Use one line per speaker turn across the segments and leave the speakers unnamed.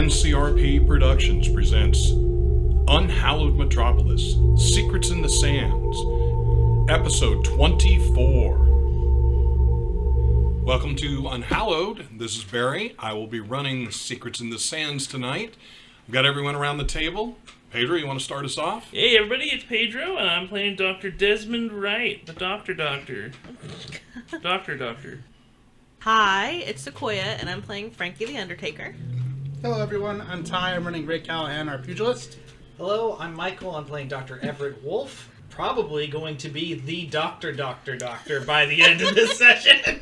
NCRP Productions presents Unhallowed Metropolis, Secrets in the Sands, Episode 24. Welcome to Unhallowed. This is Barry. I will be running Secrets in the Sands tonight. I've got everyone around the table. Pedro, you want to start us off?
Hey everybody, it's Pedro, and I'm playing Dr. Desmond Wright, the Doctor.
Hi, it's Sequoia, and I'm playing Frankie the Undertaker.
Hello everyone, I'm Ty, I'm running Great Callahan, our Pugilist.
Hello, I'm Michael, I'm playing Dr. Everett Wolf. Probably going to be the Doctor by the end of this session.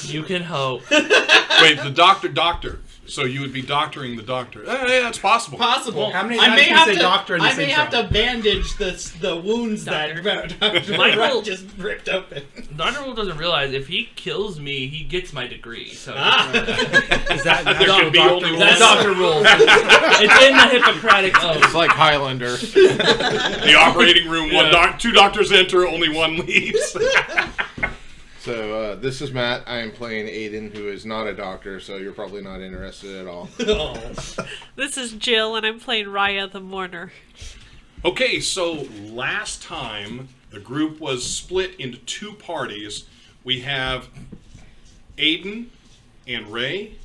You can hope.
Wait, the Doctor. So you would be doctoring the Doctor. Yeah, that's possible.
Possible.
How many times can you say doctor in this
I may
intro?
have to bandage the wounds that Dr. Michael just ripped open.
Dr. Wolf doesn't realize if he kills me, he gets my degree. So
Is that
There can be only one.
that's Dr. Wolf. It's in the Hippocratic Oath.
It's like Highlander.
The operating room, two doctors enter, only one leaves.
So, this is Matt. I am playing Ayden, who is not a doctor, so you're probably not interested at all.
This is Jill, and I'm playing Raya the Mourner.
Okay, so last time the group was split into two parties. We have Ayden and Ray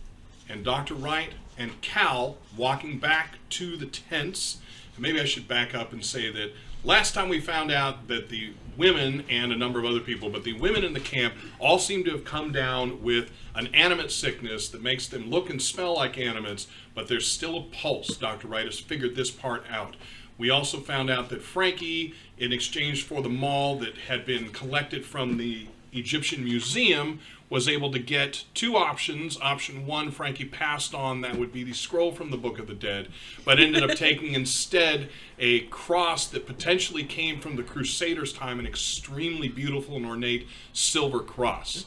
and Dr. Wright and Cal walking back to the tents. And maybe I should back up and say that last time we found out that the women and a number of other people, but the women in the camp all seem to have come down with an animate sickness that makes them look and smell like animates, but there's still a pulse. Dr. Wright has figured this part out. We also found out that Frankie, in exchange for the mall that had been collected from the Egyptian Museum, was able to get two options. Option one, Frankie passed on, that would be the scroll from the Book of the Dead, but ended up taking instead a cross that potentially came from the Crusaders' time, an extremely beautiful and ornate silver cross.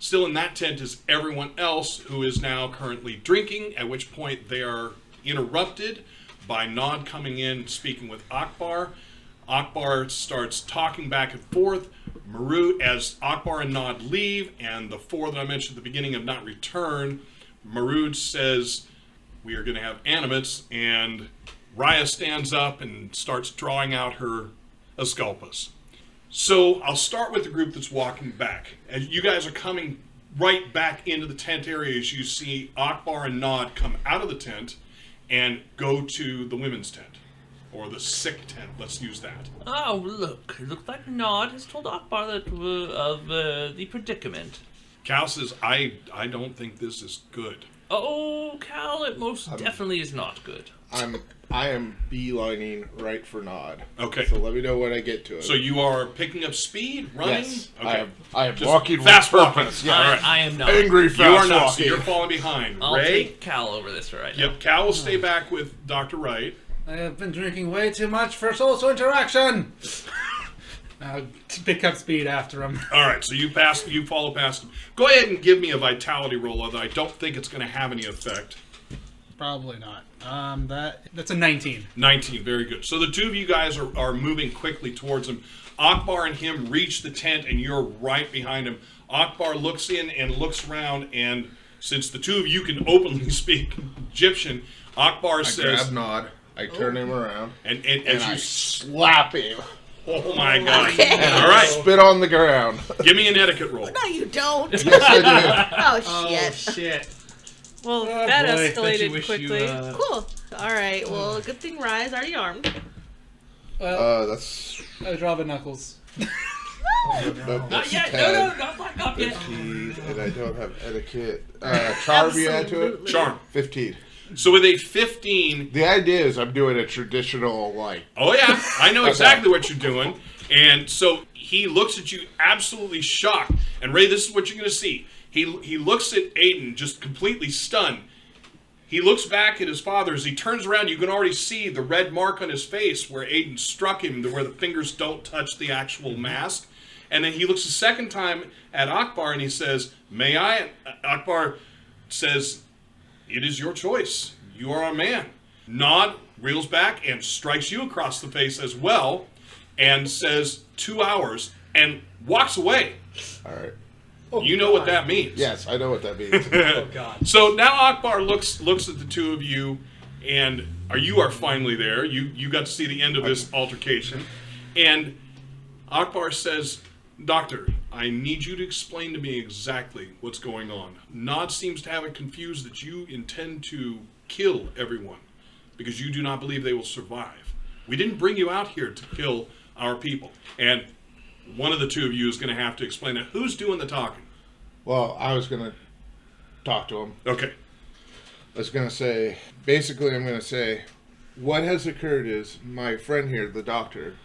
Still in that tent is everyone else, who is now currently drinking, at which point they are interrupted by Nod coming in, speaking with Akbar. Akbar starts talking back and forth. Marut, as Akbar and Nod leave, and the four that I mentioned at the beginning have not returned, Marut says, we are going to have animates, and Raya stands up and starts drawing out her esculpus. So I'll start with the group that's walking back. As you guys are coming right back into the tent area, as you see Akbar and Nod come out of the tent and go to the women's tent. Or the sick tent, let's use that.
Oh, look. It looks like Nod has told Akbar that, of the predicament.
Cal says, I don't think this is good.
Oh, Cal, it most definitely is not good.
I am beelining right for Nod.
Okay.
So let me know when I get to it.
So you are picking up speed, running?
Yes.
Okay.
I am
Just
walking
fast
with
walking.
purpose.
Yeah.
Yeah.
All right.
I am not.
Angry
You
fast
are not, so
walking.
you're falling behind.
I'll
Ray?
take Cal over this right now.
Yep, Cal will stay back with Dr. Wright.
I have been drinking way too much for social interaction! Now, pick up speed after him.
All right, so you follow past him. Go ahead and give me a vitality roll, although I don't think it's going to have any effect.
Probably not. That's a 19.
19, very good. So the two of you guys are moving quickly towards him. Akbar and him reach the tent, and you're right behind him. Akbar looks in and looks around, and since the two of you can openly speak Egyptian, Akbar says...
I grab Nod, I turn him around,
and
and I slap him.
Oh my god.
Okay.
All right,
Spit on the ground.
give me an etiquette roll.
No, you don't.
Yes, I
Oh, shit.
Shit.
Well,
Oh,
that
boy.
escalated quickly.
Cool. All right, well, good thing Raya's already armed.
do.
Well,
That's...
I draw the knuckles.
Not yet.
10,
No, not yet.
15, and I don't have etiquette. Charm you add to it?
Charm.
15.
So with a 15...
The idea is I'm doing a traditional, like...
Oh yeah, I know exactly what you're doing. And so he looks at you absolutely shocked. And Ray, this is what you're going to see. He looks at Ayden just completely stunned. He looks back at his father. As he turns around, you can already see the red mark on his face where Ayden struck him, where the fingers don't touch the actual mask. And then he looks a second time at Akbar and he says, may I? And Akbar says, it is your choice. You are a man. Nod reels back and strikes you across the face as well and says 2 hours and walks away.
All right.
Oh,
You know what
God.
that means.
Yes, I know what that means.
Oh God.
So now Akbar looks at the two of you, and you are finally there. You got to see the end of this altercation, and Akbar says, "Doctor, I need you to explain to me exactly what's going on. Nod seems to have it confused that you intend to kill everyone because you do not believe they will survive. We didn't bring you out here to kill our people." And one of the two of you is going to have to explain it. Who's doing the talking?
Well, I was going to talk to him.
Okay.
I was going to say, basically, I'm going to say, what has occurred is my friend here, the doctor,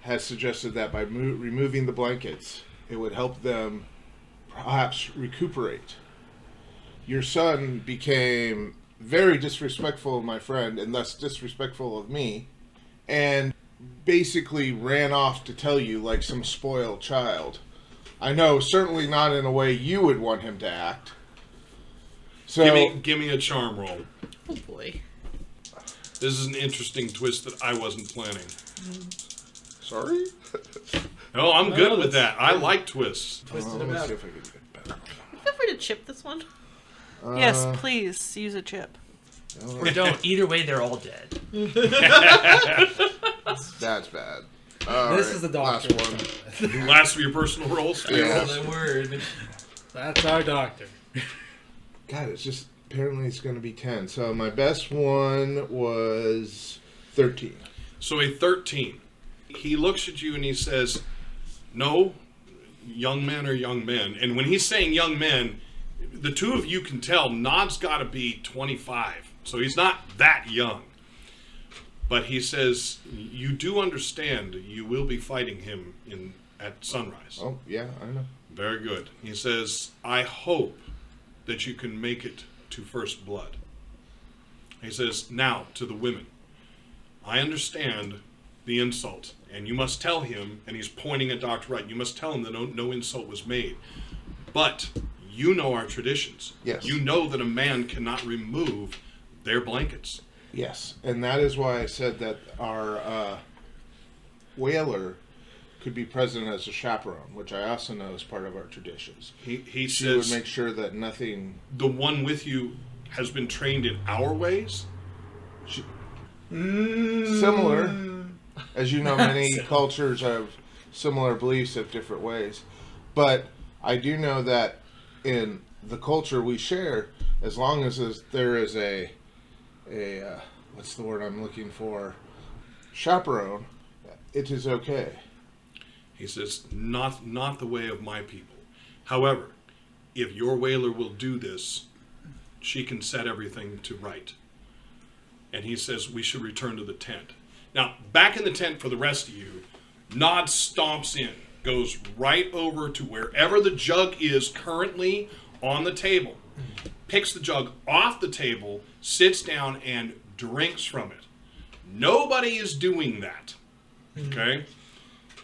has suggested that by removing the blankets, it would help them perhaps recuperate. Your son became very disrespectful of my friend and thus disrespectful of me, and basically ran off to tell you like some spoiled child. I know, certainly not in a way you would want him to act. So
Give me a charm roll.
Oh boy.
This is an interesting twist that I wasn't planning.
sorry.
No, I'm
No,
good with
that's-
that. I like twists.
Twisted
Let me
about.
see if I can get better.
Feel free to chip this one.
Yes, please use a chip.
Or don't. Either way, they're all dead.
That's bad.
This is the doctor.
Last one.
Last of your personal rolls.
Yeah.
The word.
That's our doctor.
God, it's just apparently it's going to be 10. So my best one was 13.
So a 13. He looks at you and he says, "No, young men are young men." And when he's saying young men, the two of you can tell Nod's got to be 25. So he's not that young. But he says, "You do understand you will be fighting him at sunrise."
Oh yeah, I know.
Very good. He says, "I hope that you can make it to first blood." He says, "Now to the women. I understand the insult, and you must tell him," and he's pointing at Dr. Wright, "you must tell him that no insult was made. But you know our traditions.
Yes.
You know that a man cannot remove their blankets."
Yes, and that is why I said that our whaler could be present as a chaperone, which I also know is part of our traditions.
He
She would
says,
make sure that nothing.
"The one with you has been trained in our ways."
Similar, as you know, many cultures have similar beliefs of different ways. But I do know that in the culture we share, as long as there is a what's the word I'm looking for? Chaperone, it is okay.
He says, not the way of my people. However, if your whaler will do this, she can set everything to right. And he says, we should return to the tent. Now, back in the tent for the rest of you, Nod stomps in, goes right over to wherever the jug is currently on the table, picks the jug off the table, sits down, and drinks from it. Nobody is doing that. Okay?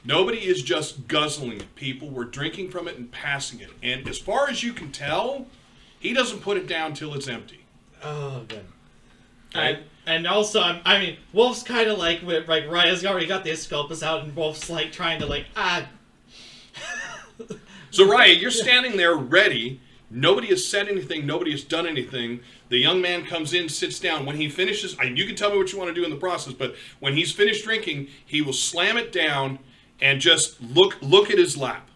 Nobody is just guzzling it. People were drinking from it and passing it. And as far as you can tell, he doesn't put it down till it's empty.
Oh, good.
Okay?
And also, I mean, Wolf's kind of like Raya's already got the Esculpus out, and Wolf's like trying to
So, Raya, you're standing there ready. Nobody has said anything. Nobody has done anything. The young man comes in, sits down. When he finishes, you can tell me what you want to do in the process, but when he's finished drinking, he will slam it down and just look at his lap.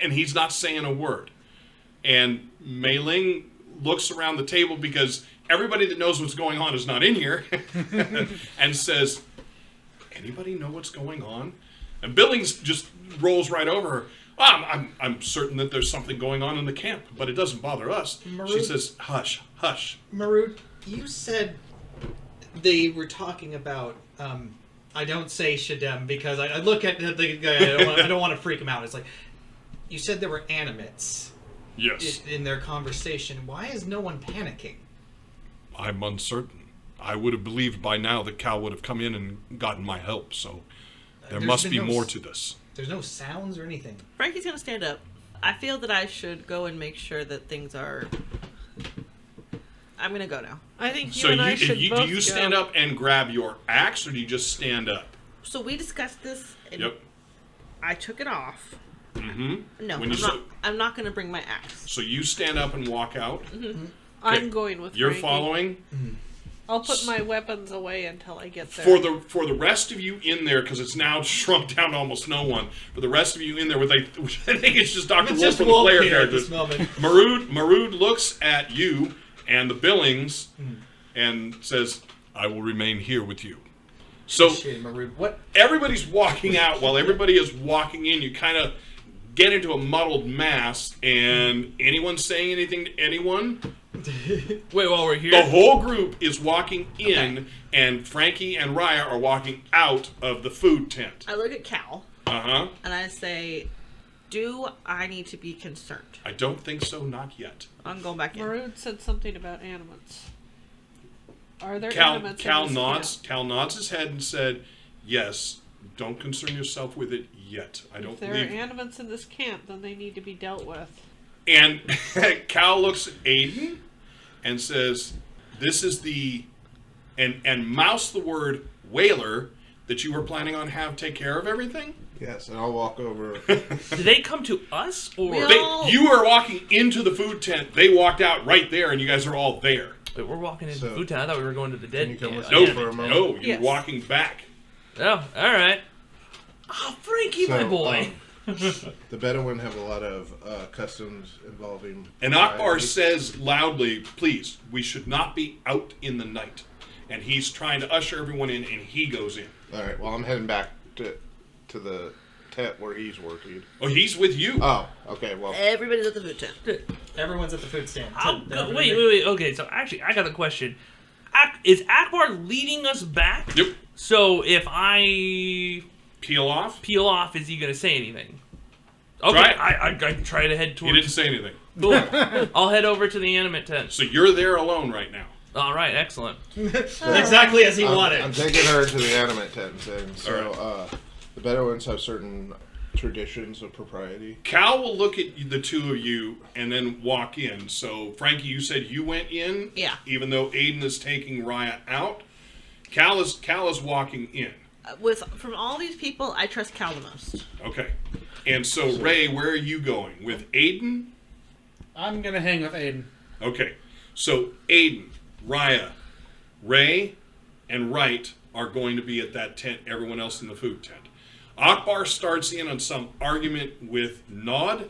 And he's not saying a word. And Mei Ling looks around the table because everybody that knows what's going on is not in here and says, "Anybody know what's going on?" And Billings just rolls right over her. I'm certain that there's something going on in the camp, but it doesn't bother us." She says, "Hush, hush."
Marut, you said they were talking about. I don't say Shadem because I look at the guy. I don't want to freak him out. It's like you said there were animates
Yes.
in their conversation. Why is no one panicking?
I'm uncertain. I would have believed by now that Cal would have come in and gotten my help, so there
There's
must
been
be
no
more
s-
to this.
There's no sounds or anything.
Frankie's gonna stand up. I feel that I should go and make sure that things are. I'm gonna go now.
I think you
So
and I should
do
both
you stand
go.
up and grab your axe, or do you just stand up?
So we discussed this, and
Yep.
I took it off,
Mm-hmm.
No,
When
I'm not going to bring my axe.
So you stand up and walk out.
Mm-hmm.
I'm going with
You're
Frankie.
following.
I'll put my weapons away until I get there.
For the rest of you in there, because it's now shrunk down to almost no one. For the rest of you in there, I think it's just Dr. Wolf from the player
here at
characters.
this moment.
Marud looks at you and the Billings and says, "I will remain here with you." So
Shit, Marud, what?
everybody's walking out. While everybody is walking in, you kind of get into a muddled mass. And anyone saying anything to anyone?
Wait, while we're here,
The whole group is walking in, and Frankie and Raya are walking out of the food tent.
I look at Cal
Uh-huh.
and I say, "Do I need to be concerned?"
I don't think so, not yet.
I'm going back in.
Maroon said something about animals. Are there
Cal
animals in
nods.
this
Cal nods his head and said, "Yes, don't concern yourself with it yet. I
camp?
don't
If there
believe."
are animals in this camp, then they need to be dealt with.
And Cal looks at Ayden and says, "This is the," and mouse the word whaler that you were planning on take care of everything.
Yes, and I'll walk over.
did they come to us or?
We all-
You were walking into the food tent. They walked out right there, and you guys are all there.
Wait, we're walking into
So,
the food tent. I thought we were going to the dead.
you come
camp.
with
No,
me for a moment?
no, you're
Yes.
walking back.
Oh, all right. Oh, Frankie, my
So,
boy.
The Bedouin have a lot of customs involving.
And Akbar
society.
says loudly, "Please, we should not be out in the night." And he's trying to usher everyone in, and he goes in.
All right. Well, I'm heading back to the tent where he's working.
Oh, he's with you.
Oh, okay. Well,
Everybody's at the food tent.
Everyone's at the food stand.
Wait. Okay, so actually, I got a question. Is Akbar leading us back?
Yep.
So if I
Peel off.
peel off, is he going to say anything? Okay,
Try it.
I can try to head
He
towards.
didn't say anything.
Cool. I'll head over to the animate tent.
So you're there alone right now.
All right, excellent.
Exactly as he wanted.
I'm taking her to the animate tent and saying, so the Bedouins have certain traditions of propriety.
Cal will look at the two of you and then walk in. So, Frankie, you said you went in?
Yeah.
Even though Ayden is taking Raya out? Cal is walking in.
From all these people, I trust Cal the most.
Okay. And so, Ray, where are you going? With Ayden?
I'm gonna hang with Ayden.
Okay. So, Ayden, Raya, Ray, and Wright are going to be at that tent, everyone else in the food tent. Akbar starts in on some argument with Nod,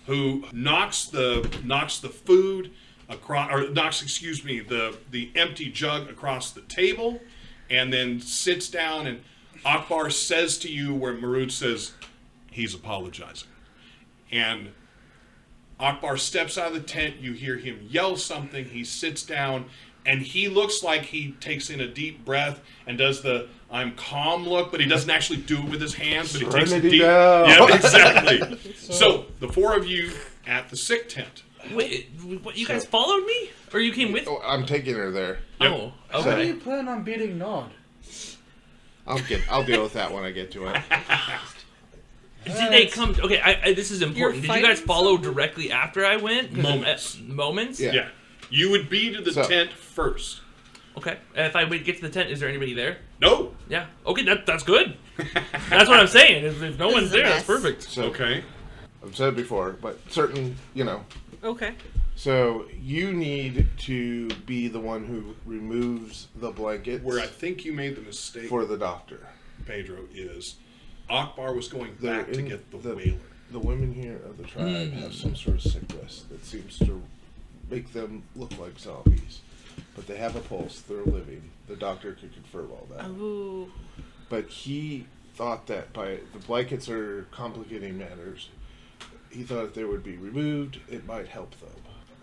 who knocks the food across, or knocks, the empty jug across the table, and then sits down, and Akbar says to you where Marud says he's apologizing. And Akbar steps out of the tent, you hear him yell something, he sits down, and he looks like he takes in a deep breath and does the "I'm calm" look, but he doesn't actually do it with his hands, but he takes a
Serenity
deep...
down.
Yeah, exactly. So, the four of you at the sick tent.
Wait, what, you guys followed me? Or you came with?
Oh, I'm taking her there.
Yep.
Oh,
How do you
okay.
plan on beating Nod?
I'll deal with that when I get to it.
Did they come? Okay, this is important. Did you guys
fighting
follow directly after I went? 'Cause
Moments.
Moments?
Yeah.
Yeah. You would be to the
So-
tent first.
Okay. If I get to the tent, is there anybody there?
No.
Yeah. Okay, that's good. That's what I'm saying. If no
This
one's
is a
there, that's
mess.
perfect.
So
Okay.
I've said it before, but certain,
Okay.
So you need to be the one who removes the blankets
Where I think you made the mistake,
for the doctor.
Pedro, is Akbar was going
They're
back to
in
get the whaler.
The women here of the tribe have some sort of sickness that seems to make them look like zombies. But they have a pulse, they're living. The doctor could confirm all that.
Ooh.
But he thought that by the blankets are complicating matters, he thought if they would be removed, it might help them.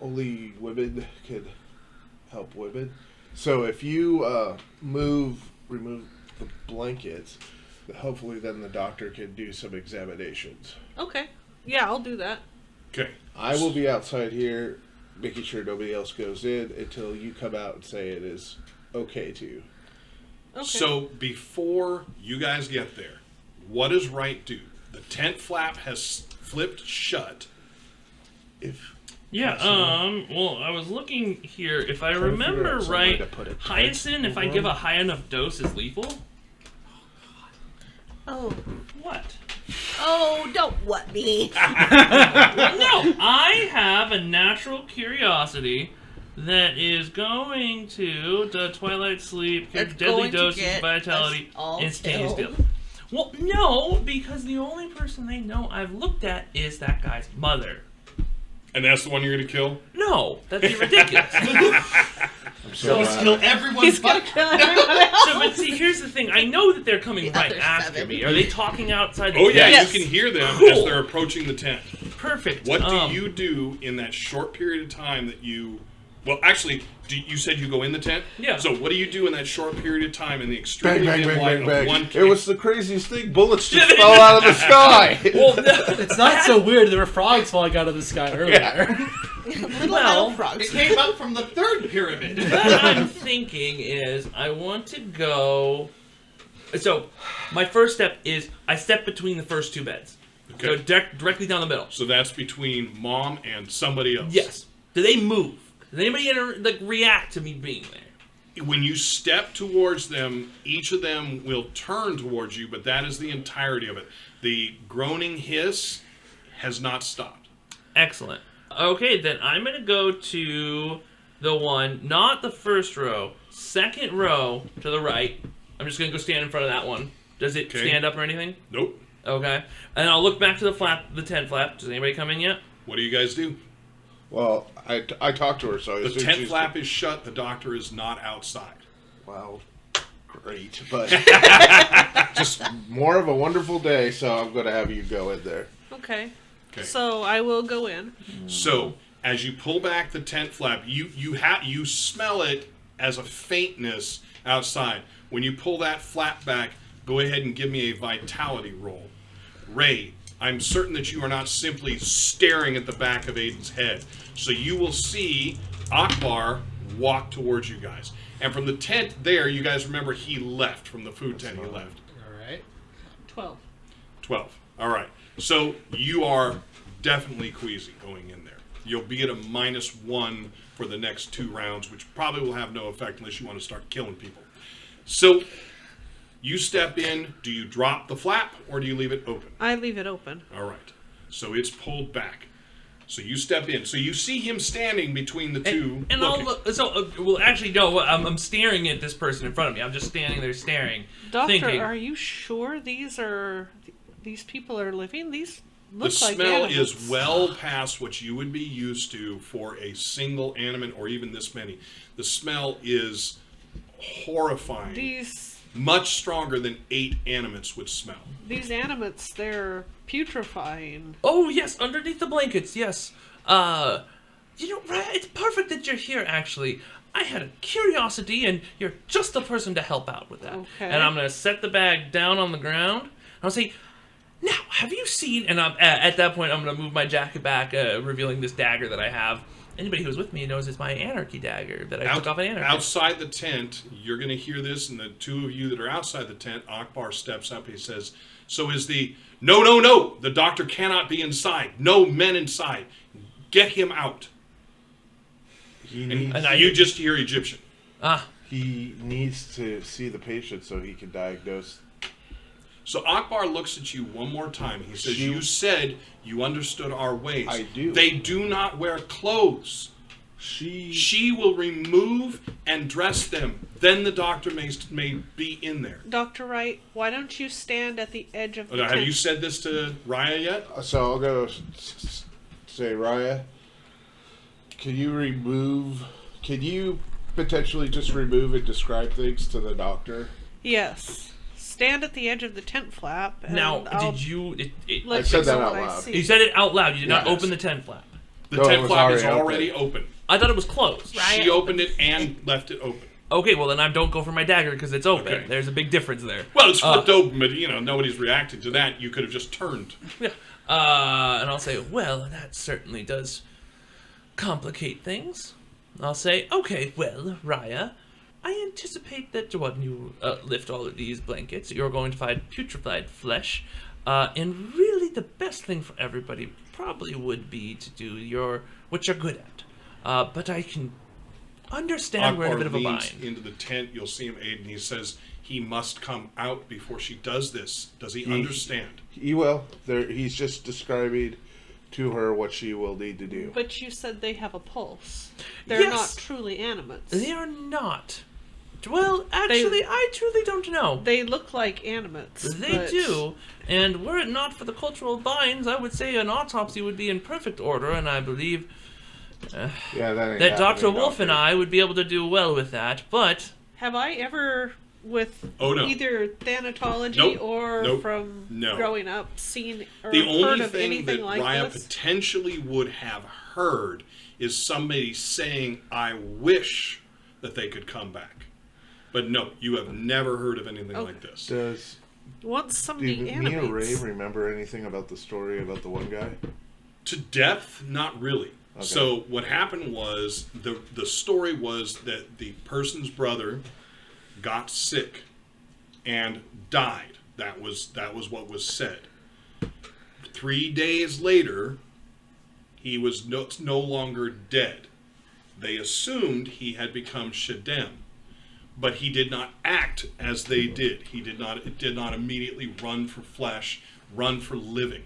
Only women could help women. So if you remove the blankets, hopefully then the doctor can do some examinations.
Okay. Yeah, I'll do that.
Okay.
I will be outside here making sure nobody else goes in until you come out and say it is okay to.
Okay.
So before you guys get there, what does Wright do? The tent flap has flipped shut.
If
Yeah, well, I was looking here. If I
Trying to figure
remember
out some way
right,
to put it
hyacinth, if I give a high enough dose, is lethal?
Oh,
What?
Oh, don't what me.
No, I have a natural curiosity that is going to the Twilight Sleep,
That's
deadly
going to
doses
get
of vitality,
us all
instantaneous
killed.
deal. Well, no, because the only person they know I've looked at is that guy's mother.
And that's the one you're going to kill?
No, that'd be ridiculous.
So,
He's killed everyone's
He's gonna
butt.
kill everyone else.
So, but see, here's the thing. I know that they're coming
The
right
other
after
seven.
me. Are they talking outside the
Oh, yeah,
tent?
Yes.
you can hear them as
Cool.
they're approaching the tent.
Perfect.
What do you do in that short period of time that you... Well, actually, you said you go in the tent?
Yeah.
So what do you do in that short period of time in the extreme
bang, bang,
dim
bang,
light
bang,
of
bang.
one
It
candle?
was the craziest thing. Bullets just fell out of the sky.
Well, no,
It's not so weird. There were frogs falling out of the sky earlier.
Little
Well,
metal frogs.
It came up from the third pyramid.
what I'm thinking is I want to go. So, my first step is I step between the first two beds.
Okay.
So directly down the middle.
So that's between Mom and somebody else.
Yes. Do they move? Does anybody react to me being there?
When you step towards them, each of them will turn towards you, but that is the entirety of it. The groaning hiss has not stopped.
Excellent. Okay, then I'm going to go to the one, not the first row, second row to the right. I'm just going to go stand in front of that one. Does it
Okay.
stand up or anything?
Nope.
Okay. And I'll look back to the tent flap. Does anybody come in yet?
What do you guys do?
Well, I talked to her, so I
The
assume
tent
she's...
flap is shut. The doctor is not outside.
Well, great, but just more of a wonderful day, so I'm going to have you go in there.
Okay.
Okay.
So I will go in.
So as you pull back the tent flap, you smell it as a faintness outside. When you pull that flap back, go ahead and give me a vitality roll. Ray, I'm certain that you are not simply staring at the back of Ayden's head. So you will see Akbar walk towards you guys. And from the tent there, you guys remember he left from the food tent. He left.
All right.
12.
12. All right. So you are definitely queasy going in there. You'll be at a -1 for the next 2 rounds, which probably will have no effect unless you want to start killing people. So you step in. Do you drop the flap or do you leave it open?
I leave it open.
All right. So it's pulled back. So you step in. So you see him standing between the two.
And I'll
looking.
look. So, well, actually, no. I'm staring at this person in front of me. I'm just standing there staring,
Doctor,
thinking.
are you sure these people are living? These
The
look like
smell
animals.
is well past what you would be used to for a single animate or even this many. The smell is horrifying.
These
Much stronger than 8 animates would smell.
animates, they're putrefying.
Oh yes, underneath the blankets. Yes. You know, Raya, it's perfect that you're here. Actually, I had a curiosity, and you're just the person to help out with that.
Okay.
And I'm gonna set the bag down on the ground. And I'll say, "Now, have you seen?" And at that point, I'm gonna move my jacket back, revealing this dagger that I have. Anybody who's with me knows it's my anarchy dagger that I took off an anarchy.
Outside the tent, you're going to hear this, and the two of you that are outside the tent, Akbar steps up. He says, "So is the no. The doctor cannot be inside. No men inside. Get him out." And you just hear Egyptian.
He needs to see the patient so he can diagnose.
So Akbar looks at you one more time. He says,
You-
"You said you understood our ways.
I do.
They do not wear clothes. She will remove and dress them. Then the doctor may be in there."
Dr. Wright, why don't you stand at the edge of the
Have
tent?
you said this to Raya yet?
So I'll go say, Raya, can you potentially just remove and describe things to the doctor?
Yes. Stand at the edge of the tent flap. And
Now,
I'll
did you?
let
I said
you
that
know
out
what I
loud.
see.
You said it out loud. You did not
Yes.
open the tent flap.
The
No, it
tent
was
flap is
already
already open.
I thought it was closed.
She opened it and left it open.
Okay, well then I don't go for my dagger because it's open.
Okay.
There's a big difference there.
Well, it's flipped open, but nobody's reacting to that. You could have just turned.
Yeah. And I'll say, well, that certainly does complicate things. I'll say, okay, well, Raya, I anticipate that when you lift all of these blankets, you're going to find putrefied flesh. And really the best thing for everybody probably would be to do what you're good at. But I can understand we're in a bit of a
leans
bind.
into the tent. You'll see him, Ayden. He says he must come out before she does this. Does he understand?
He will. He's just describing to her what she will need to do.
But you said they have a pulse. They're
Yes.
not truly animates.
They are not. Well, actually, I truly don't know.
They look like animates.
They
but
do, and were it not for the cultural binds, I would say an autopsy would be in perfect order, and I believe
Yeah, that
that Dr.
happening,
Wolf and I would be able to do well with that, but
Have I ever, with
Oh, no.
either thanatology
Nope.
or
Nope.
from
No.
growing up, seen or
The
heard
only
of
thing
anything
that
like
Raya
this?
potentially would have heard is somebody saying, "I wish that they could come back." But no, you have never heard of anything like this.
Does
Once somebody
me
animates.
and Ray remember anything about the story about the one guy?
To depth, not really.
Okay.
So what happened was the story was that the person's brother got sick and died. That was what was said. 3 days later, he was no longer dead. They assumed he had become Shedem, but he did not act as they did. He did not immediately run for flesh, run for living.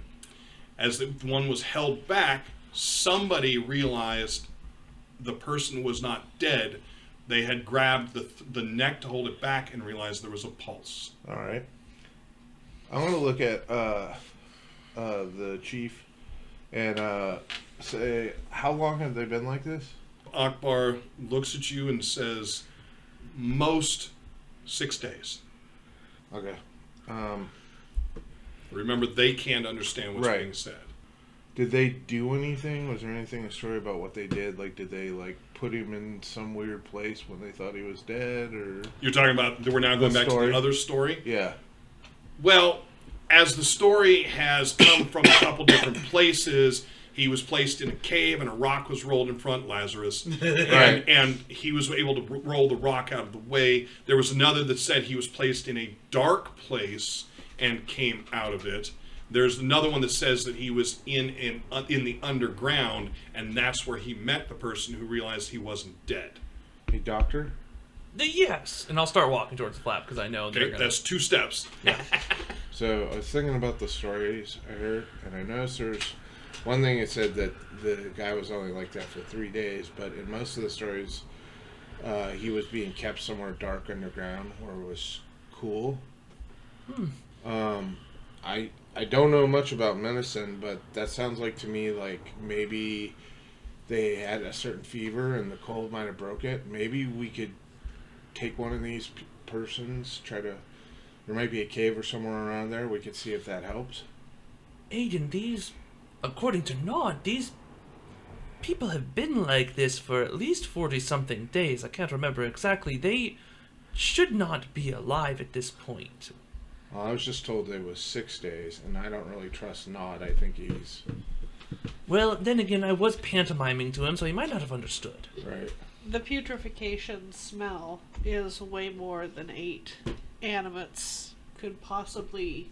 As the one was held back, somebody realized the person was not dead. They had grabbed the neck to hold it back and realized there was a pulse.
All right. I want to look at the chief and say, how long have they been like this?
Akbar looks at you and says, most 6 days.
Okay.
Remember, they can't understand what's
Right.
being said.
Did they do anything? Was there anything in the story about what they did? Like, did they put him in some weird place when they thought he was dead, or?
You're talking about, we're now going back to
story.
the other story?
Yeah.
Well, as the story has come from a couple different places, he was placed in a cave and a rock was rolled in front, Lazarus.
Right.
And he was able to roll the rock out of the way. There was another that said he was placed in a dark place and came out of it. There's another one that says that he was in the underground, and that's where he met the person who realized he wasn't dead.
Hey, doctor?
yes. And I'll start walking towards the flap because I know they're
Okay,
gonna...
that's 2 steps.
So I was thinking about the stories I heard, and I noticed there's one thing it said that the guy was only like that for 3 days, but in most of the stories, he was being kept somewhere dark underground where it was cool. I don't know much about medicine, but that sounds like to me like maybe they had a certain fever and the cold might have broke it. Maybe we could take one of these persons, there might be a cave or somewhere around there. We could see if that helps.
Ayden, according to Nod, these people have been like this for at least 40-something days. I can't remember exactly. They should not be alive at this point.
Well, I was just told it was 6 days, and I don't really trust Nod. I think he's...
Well, then again, I was pantomiming to him, so he might not have understood.
right.
The putrefaction smell is way more than 8 animates could possibly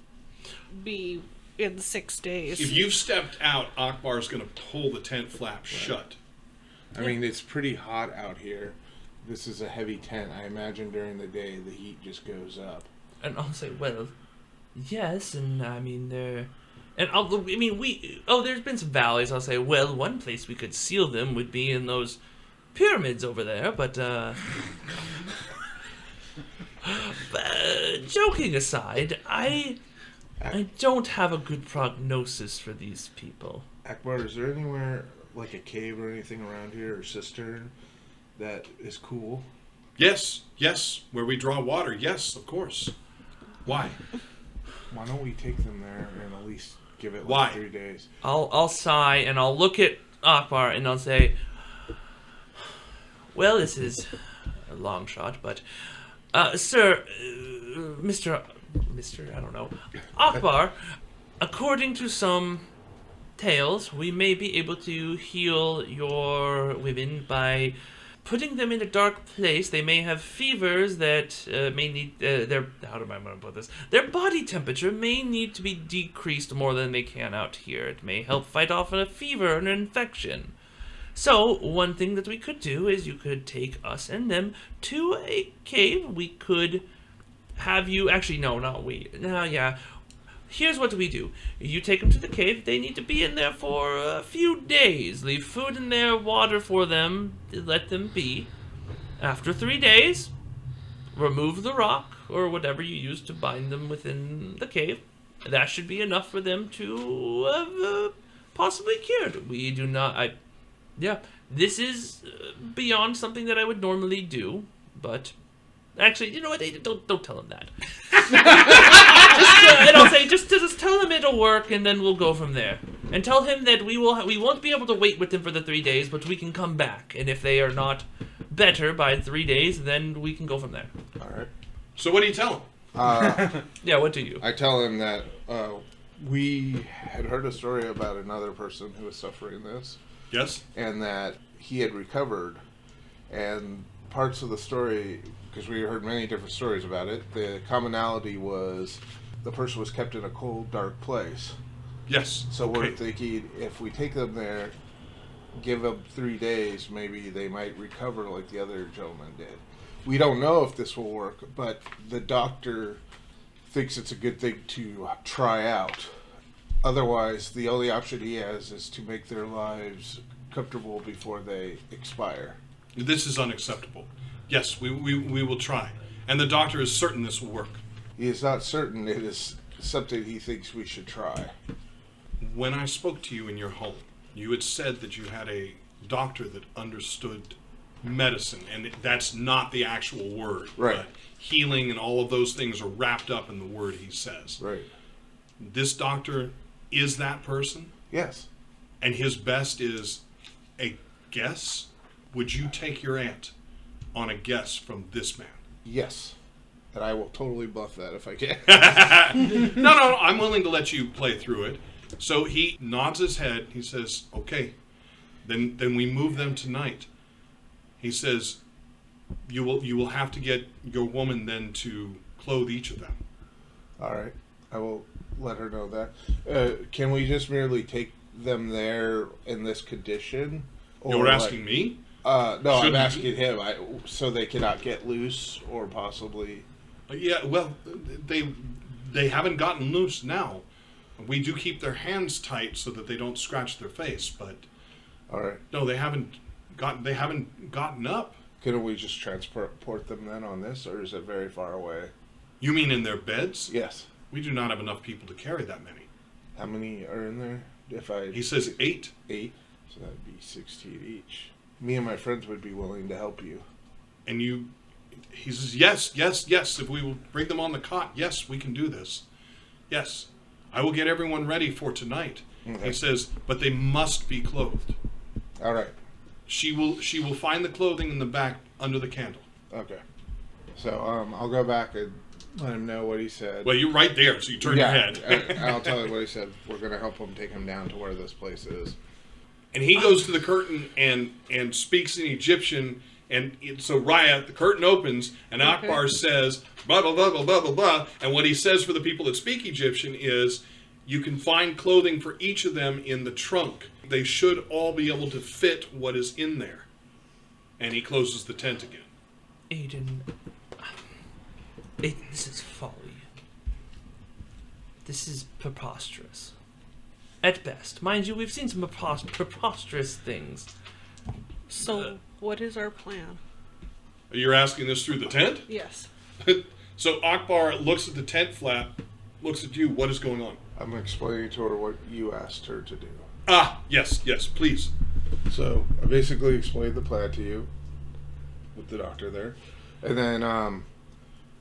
be in 6 days.
If you've stepped out, Akbar's going to pull the tent flap shut.
I mean, it's pretty hot out here. This is a heavy tent. I imagine during the day the heat just goes up.
And I'll say, well, yes, and I mean, there's been some valleys. I'll say, well, one place we could seal them would be in those pyramids over there, but, joking aside, I don't have a good prognosis for these people.
Akbar, is there anywhere, like a cave or anything around here, or cistern, that is cool?
Yes, where we draw water. Yes, of course. Why?
Why don't we take them there and at least give it
Why?
3 days?
I'll sigh and I'll look at Akbar and I'll say, well, this is a long shot, but, sir, Mr. I don't know, Akbar, according to some tales, we may be able to heal your women by putting them in a dark place. They may have fevers that may need how do I put this? Their body temperature may need to be decreased more than they can out here. It may help fight off a fever or an infection. So, one thing that we could do is you could take us and them to a cave. We could have you... Actually, no, not we. No, yeah. Here's what we do. You take them to the cave. They need to be in there for a few days. Leave food in there, water for them. Let them be. After 3 days, remove the rock or whatever you use to bind them within the cave. That should be enough for them to have possibly cured. We do not... Yeah, this is beyond something that I would normally do, but... Actually, you know what? Don't tell him that. And I'll say, just tell him it'll work, and then we'll go from there. And tell him that we won't be able to wait with him for the 3 days, but we can come back. And if they are not better by 3 days, then we can go from there.
All right.
So what do you tell him?
Yeah, what do you?
I tell him that we had heard a story about another person who was suffering this.
Yes?
And that he had recovered. And parts of the story, because we heard many different stories about it, the commonality was the person was kept in a cold, dark place.
Yes.
So we're thinking if we take them there, give them 3 days, maybe they might recover like the other gentleman did. We don't know if this will work, but the doctor thinks it's a good thing to try out. Otherwise, the only option he has is to make their lives comfortable before they expire.
This is unacceptable. Yes, we will try. And the doctor is certain this will work.
He is not certain it is something he thinks we should try.
When I spoke to you in your home, you had said that you had a doctor that understood medicine, and that's not the actual word.
Right.
But healing and all of those things are wrapped up in the word he says.
Right.
This doctor is that person,
Yes.
and his best is a guess. Would you take your aunt on a guess from this man?
Yes. And I will totally bluff that if I can.
No, I'm willing to let you play through it. So he nods his head. He says, okay, then we move them tonight. He says, you will have to get your woman then to clothe each of them.
All right. I will let her know that. Can we just merely take them there in this condition?
You're asking me?
No,
Shouldn't
I'm asking him. So they cannot get loose or possibly...
Yeah, well, they haven't gotten loose now. We do keep their hands tight so that they don't scratch their face, but...
All right.
No, they haven't gotten up.
Couldn't we just transport them then on this, or is it very far away?
You mean in their beds?
Yes.
We do not have enough people to carry that many.
How many are in there?
He says 8.
8. So that'd be 16 each. Me and my friends would be willing to help you.
And he says, yes. If we will bring them on the cot, yes, we can do this. Yes, I will get everyone ready for tonight.
Okay.
He says, but they must be clothed.
All right.
She will find the clothing in the back under the candle.
Okay. So I'll go back and let him know what he said.
Well, you're right there, so you turn your head.
I'll tell him what he said. We're going to help him take him down to where this place is.
And he goes to the curtain and speaks in Egyptian. And so Raya, the curtain opens, and Akbar says, blah, blah, blah, blah, blah, blah, blah. And what he says for the people that speak Egyptian is, you can find clothing for each of them in the trunk. They should all be able to fit what is in there. And he closes the tent again.
Ayden, this is folly. This is preposterous. At best. Mind you, we've seen some preposterous things.
So, what is our plan?
You're asking this through the tent?
Yes.
So Akbar looks at the tent flap, looks at you. What is going on?
I'm explaining to her what you asked her to do.
Yes, please.
So I basically explained the plan to you with the doctor there. And then,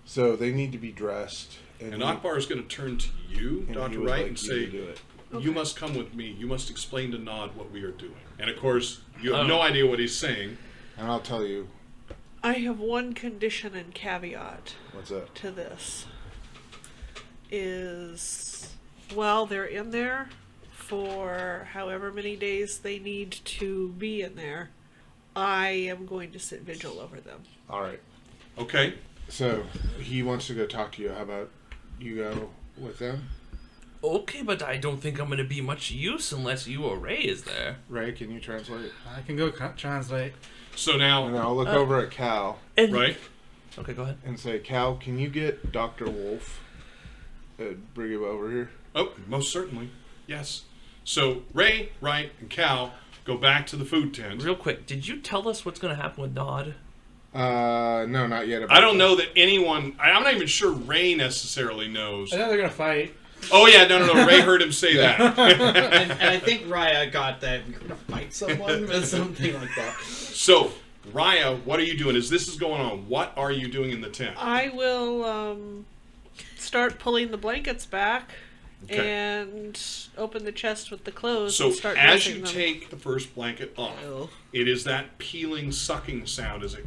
so they need to be dressed.
And Akbar is going to turn to you, Dr. Wright, and say,
do it.
you must come with me. You must explain to Nod what we are doing. And of course, you have no idea what he's saying.
And I'll tell you.
I have one condition and caveat.
What's that?
To this. Is, well, they're in there for however many days they need to be in there. I am going to sit vigil over them.
All right.
Okay.
So he wants to go talk to you. How about you go with them?
Okay, but I don't think I'm going to be much use unless you or Ray is there.
Ray, can you translate?
I can go translate.
So
And
now,
I'll look over at Cal
And,
right?
Okay, go ahead.
and say, Cal, can you get Dr. Wolf and bring him over here?
Oh, most certainly. Yes. So Ray, Wright, and Cal go back to the food tent.
Real quick, did you tell us what's going to happen with Nod?
No, not yet.
I don't know that anyone. I'm not even sure Ray necessarily knows.
I know they're gonna fight.
Oh yeah, no. Ray heard him say that.
and I think Raya got that we're gonna fight someone or something like that.
So, Raya, what are you doing? As this is going on, what are you doing in the tent?
I will start pulling the blankets back
Okay.
and open the chest with the clothes
So
and start
as
dressing
you
them.
take the first blanket off,
Ew.
it is that peeling, sucking sound as it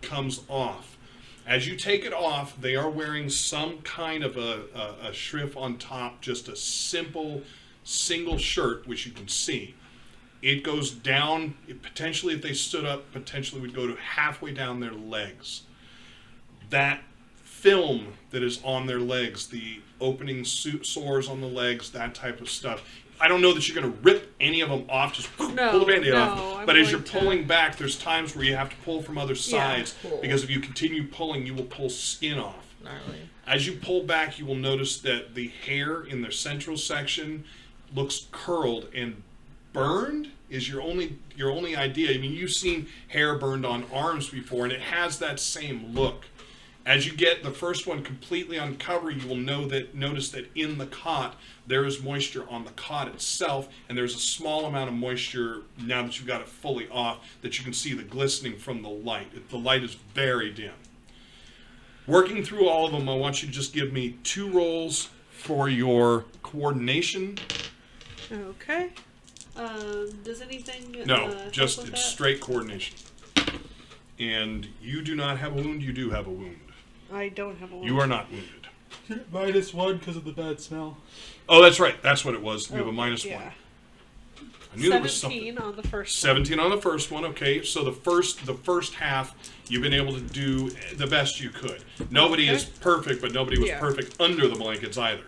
comes off. As you take it off, they are wearing some kind of a shrift on top, just a simple single shirt, which you can see. It goes down, potentially if they stood up, potentially would go to halfway down their legs. That film that is on their legs, the opening sores on the legs, that type of stuff. I don't know that you're going to rip any of them off, just pull the Band-Aid off.
I'm
But as you're
going to-
pulling back, there's times where you have to pull from other sides,
pull.
because if you continue pulling, you will pull skin off.
Gnarly.
As you pull back, you will notice that the hair in the central section looks curled and burned is your only idea. I mean, you've seen hair burned on arms before, and it has that same look. As you get the first one completely uncovered, you will notice that in the cot there is moisture on the cot itself, and there's a small amount of moisture now that you've got it fully off that you can see the glistening from the light. The light is very dim. Working through all of them, I want you to just give me 2 rolls for your coordination.
Okay. Does anything?
No,
help
just
with
it's
that?
straight coordination. And you do not have a wound. You do have a wound.
I don't have a wound.
You are not wounded.
-1 because of the bad smell.
Oh, that's right. That's what it was. You have a -1.
Yeah.
I knew there was something.
17 on the first.
17 on the first one. Okay, so the first half you've been able to do the best you could. Nobody
Okay.
is perfect, but nobody was
Yeah.
perfect under the blankets either.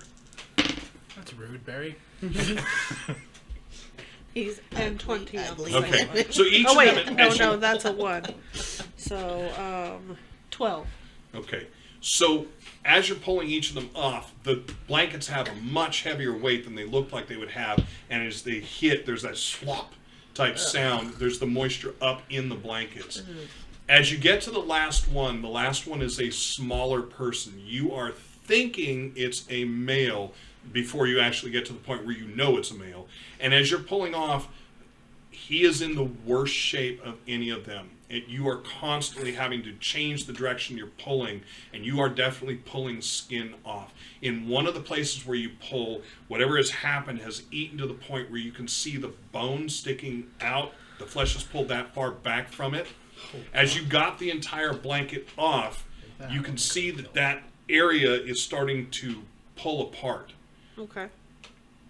That's rude, Barry.
He's and 20 on the
ugly.
second
Okay,
one.
so each
Oh
of
wait,
them.
no, that's a 1. So 12.
Okay, so as you're pulling each of them off, the blankets have a much heavier weight than they look like they would have, and as they hit, there's that slop type sound. There's the moisture up in the blankets. As you get to the last one is a smaller person. You are thinking it's a male before you actually get to the point where you know it's a male. And as you're pulling off, he is in the worst shape of any of them. You are constantly having to change the direction you're pulling, and you are definitely pulling skin off. In one of the places where you pull, whatever has happened has eaten to the point where you can see the bone sticking out. The flesh is pulled that far back from it. As you got the entire blanket off, you can see that area is starting to pull apart.
Okay.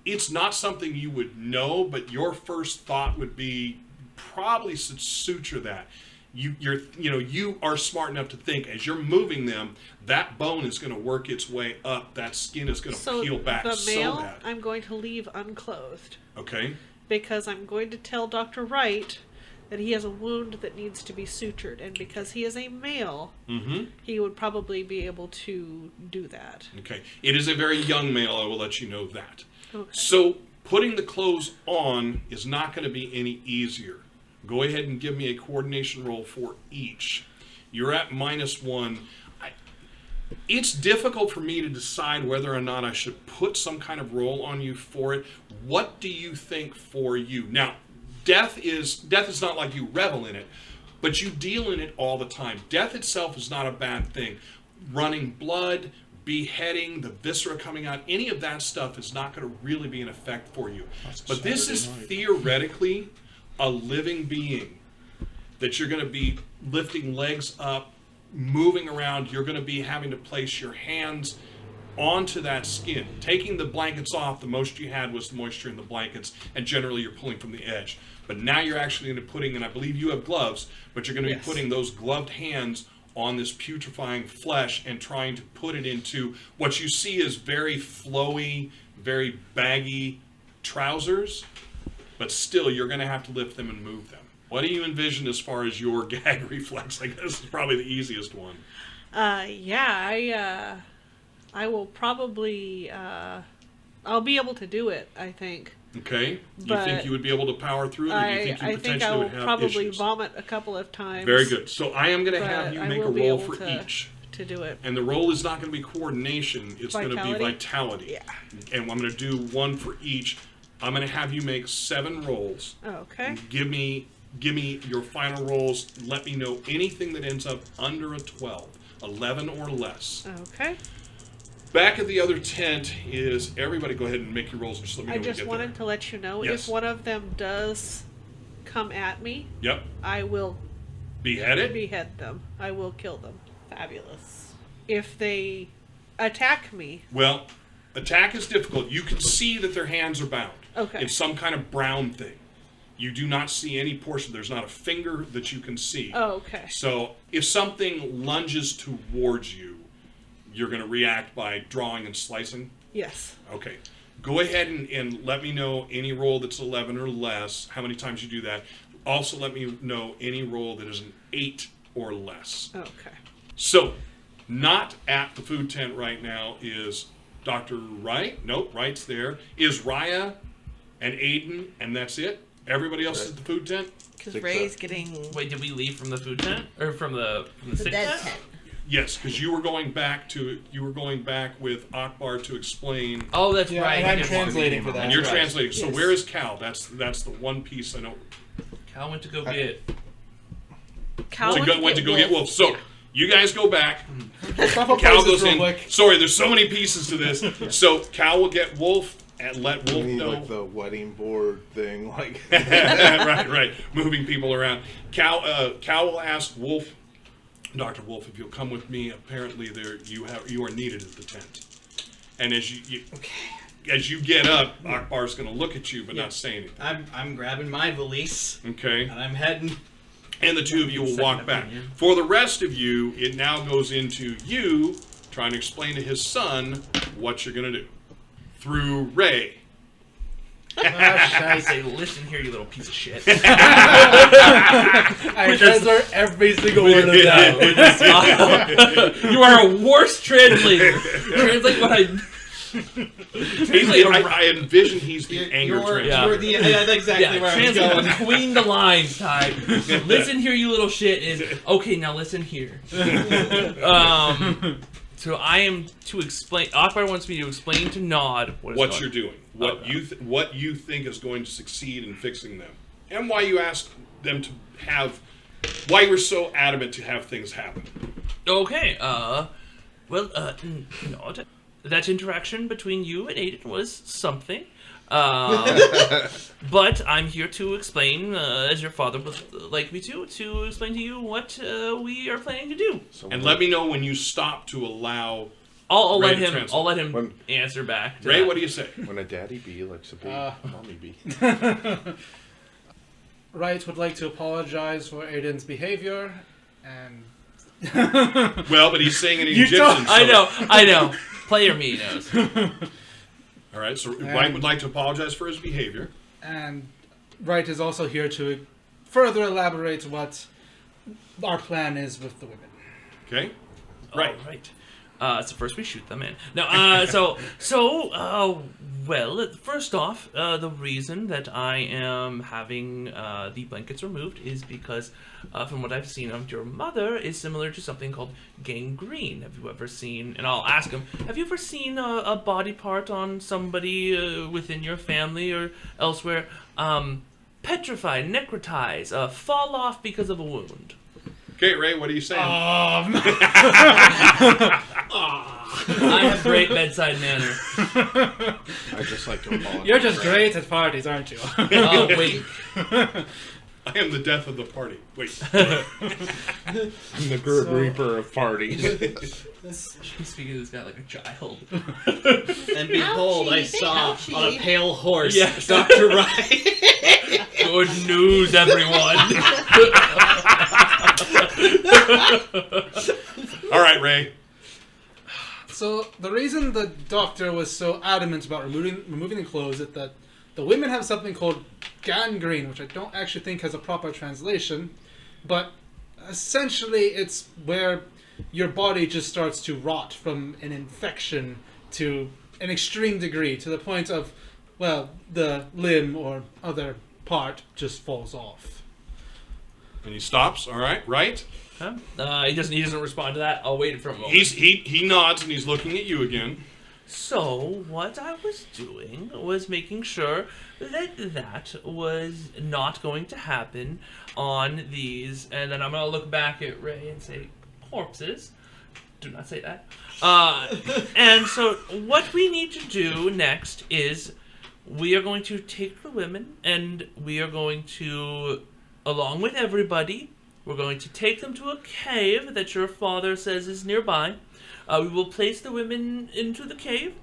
It's not something you would know, but your first thought would be probably suture that. You are smart enough to think as you're moving them, that bone is going to work its way up. That skin is going to
So
peel back
the male,
so bad.
I'm going to leave unclothed
Okay.
because I'm going to tell Dr. Wright that he has a wound that needs to be sutured, and because he is a male,
Mm-hmm.
he would probably be able to do that.
Okay. It is a very young male. I will let you know that.
Okay.
So putting the clothes on is not going to be any easier. Go ahead and give me a coordination roll for each. You're at -1. It's difficult for me to decide whether or not I should put some kind of roll on you for it. What do you think for you? Now, death is not like you revel in it, but you deal in it all the time. Death itself is not a bad thing. Running blood, beheading, the viscera coming out, any of that stuff is not going to really be an effect for you. But this is theoretically a living being that you're going to be lifting legs up, moving around. You're going to be having to place your hands onto that skin. Taking the blankets off, the most you had was the moisture in the blankets, and generally you're pulling from the edge. But now you're actually going to putting, and I believe you have gloves, but you're going to be putting those gloved hands on this putrefying flesh and trying to put it into what you see is very flowy, very baggy trousers, but still you're going to have to lift them and move them. What do you envision as far as your gag reflex? I guess is probably the easiest one.
I will probably, I'll be able to do it, I think.
Okay. You
But
think you would be able to power through it, or do you think you
I
potentially
think I will
would have
probably
issues?
vomit a couple of times.
Very good. So I am going to
but
have you
I
make a
will be
roll
able
for
to-
each.
to do it.
And the roll is not going to be coordination. It's going to be vitality.
Yeah.
And I'm going to do one for each. I'm going to have you make 7 rolls.
Okay.
Give me your final rolls. Let me know anything that ends up under a 12, 11 or less.
Okay.
Back at the other tent is everybody. Go ahead and make your rolls. And just let me know
I
when you
just
get
wanted
there.
to let you know
Yes.
if one of them does come at me,
Yep.
I will
Behead it.
behead them. I will kill them. Fabulous. If they attack me,
Well, attack is difficult. You can see that their hands are bound.
Okay.
It's some kind of brown thing. You do not see any portion. There's not a finger that you can see.
oh, okay.
So if something lunges towards you, you're going to react by drawing and slicing?
Yes.
Okay. Go ahead and let me know any roll that's 11 or less, how many times you do that. Also let me know any roll that is an 8 or less.
Okay.
So, not at the food tent right now is Dr. Wright. Nope, Wright's there. Is Raya and Ayden, and that's it? Everybody else is at the food tent?
Because
Think
Ray's
so.
getting
Wait, did we leave from the food tent or from the
the
sick
dead
tent?
tent.
Yes, because you were going back with Akbar to explain,
Oh, that's
Yeah,
right.
and
I
I'm
didn't want to
translating
leave
for
him
that.
and you're
right.
translating. So
Yes.
where is Cal? That's the one piece I know.
Cal went to go get.
Cal
Went to go get Wolf. So you guys go back.
Stop up
Cal
places
goes
real
in.
quick.
Sorry, there's so many pieces to this. So Cal will get Wolf and let
We
Wolf
need
know.
like the wedding board thing, like
right, moving people around. Cal will ask Wolf, Dr. Wolf, if you'll come with me. Apparently, you are needed at the tent. And as as you get up, Akbar's going to look at you but not say anything.
I'm grabbing my valise
Okay.
and I'm heading.
And the two of you will
Second
walk back.
opinion.
For the rest of you, it now goes into you trying to explain to his son what you're going to do through Ray.
I say, listen here, you little piece of shit.
I translate every single word of that.
You are a worse translator. Translate what I.
I envision he's the anger
You're
translator.
that's exactly
Yeah,
where I was
translate
going.
between the lines type. Listen here, you little shit. Is okay. Now listen here. So I am to explain. Akbar wants me to explain to Nod
What you're doing, what
Okay.
what you think is going to succeed in fixing them, and why you asked them to have, why you were so adamant to have things happen.
Okay. Nod. That interaction between you and Ayden was something. But I'm here to explain, as your father would like me to explain to you what we are planning to do.
And let me know when you stop to allow
I'll
Ray
let
to
him.
translate.
I'll let him
When-
answer back. To
Ray.
that.
What do you say?
when a daddy bee likes a bee, mommy bee.
Wright would like to apologize for Aiden's behavior, and
Well, but he's saying it in
You
Egyptian.
don't-
I know. Player me knows.
All right, so Wright would like to apologize for his behavior.
and Wright is also here to further elaborate what our plan is with the women.
Okay, right.
All right. So first we shoot them in. No. Well, first off, the reason that I am having the blankets removed is because, from what I've seen of your mother, is similar to something called gangrene. Have you ever seen? And I'll ask him. Have you ever seen a body part on somebody within your family or elsewhere, petrify, necrotize, fall off because of a wound?
Okay, Ray, what are you saying?
I have great bedside manner.
I just like to apologize.
You're just great at parties, aren't you?
Oh, wait.
I am the death of the party. Wait.
I'm the Grim Reaper of parties.
Speaking of this guy like a child.
And behold, I
Ouchie,
saw
ouchie.
on a pale horse,
Yes.
Dr. Wright.
Good news, everyone.
All right, Ray.
So the reason the doctor was so adamant about removing the clothes is that the women have something called gangrene, which I don't actually think has a proper translation, but essentially it's where your body just starts to rot from an infection to an extreme degree, to the point of, well, the limb or other part just falls off.
And he stops. All right, right?
Huh? He doesn't respond to that. I'll wait for a moment.
He nods and he's looking at you again.
So, what I was doing was making sure that was not going to happen on these, and then I'm going to look back at Ray and say, corpses. Do not say that. And so, what we need to do next is we are going to take the women, and we are going to, along with everybody, we're going to take them to a cave that your father says is nearby. We will place the women into the cave.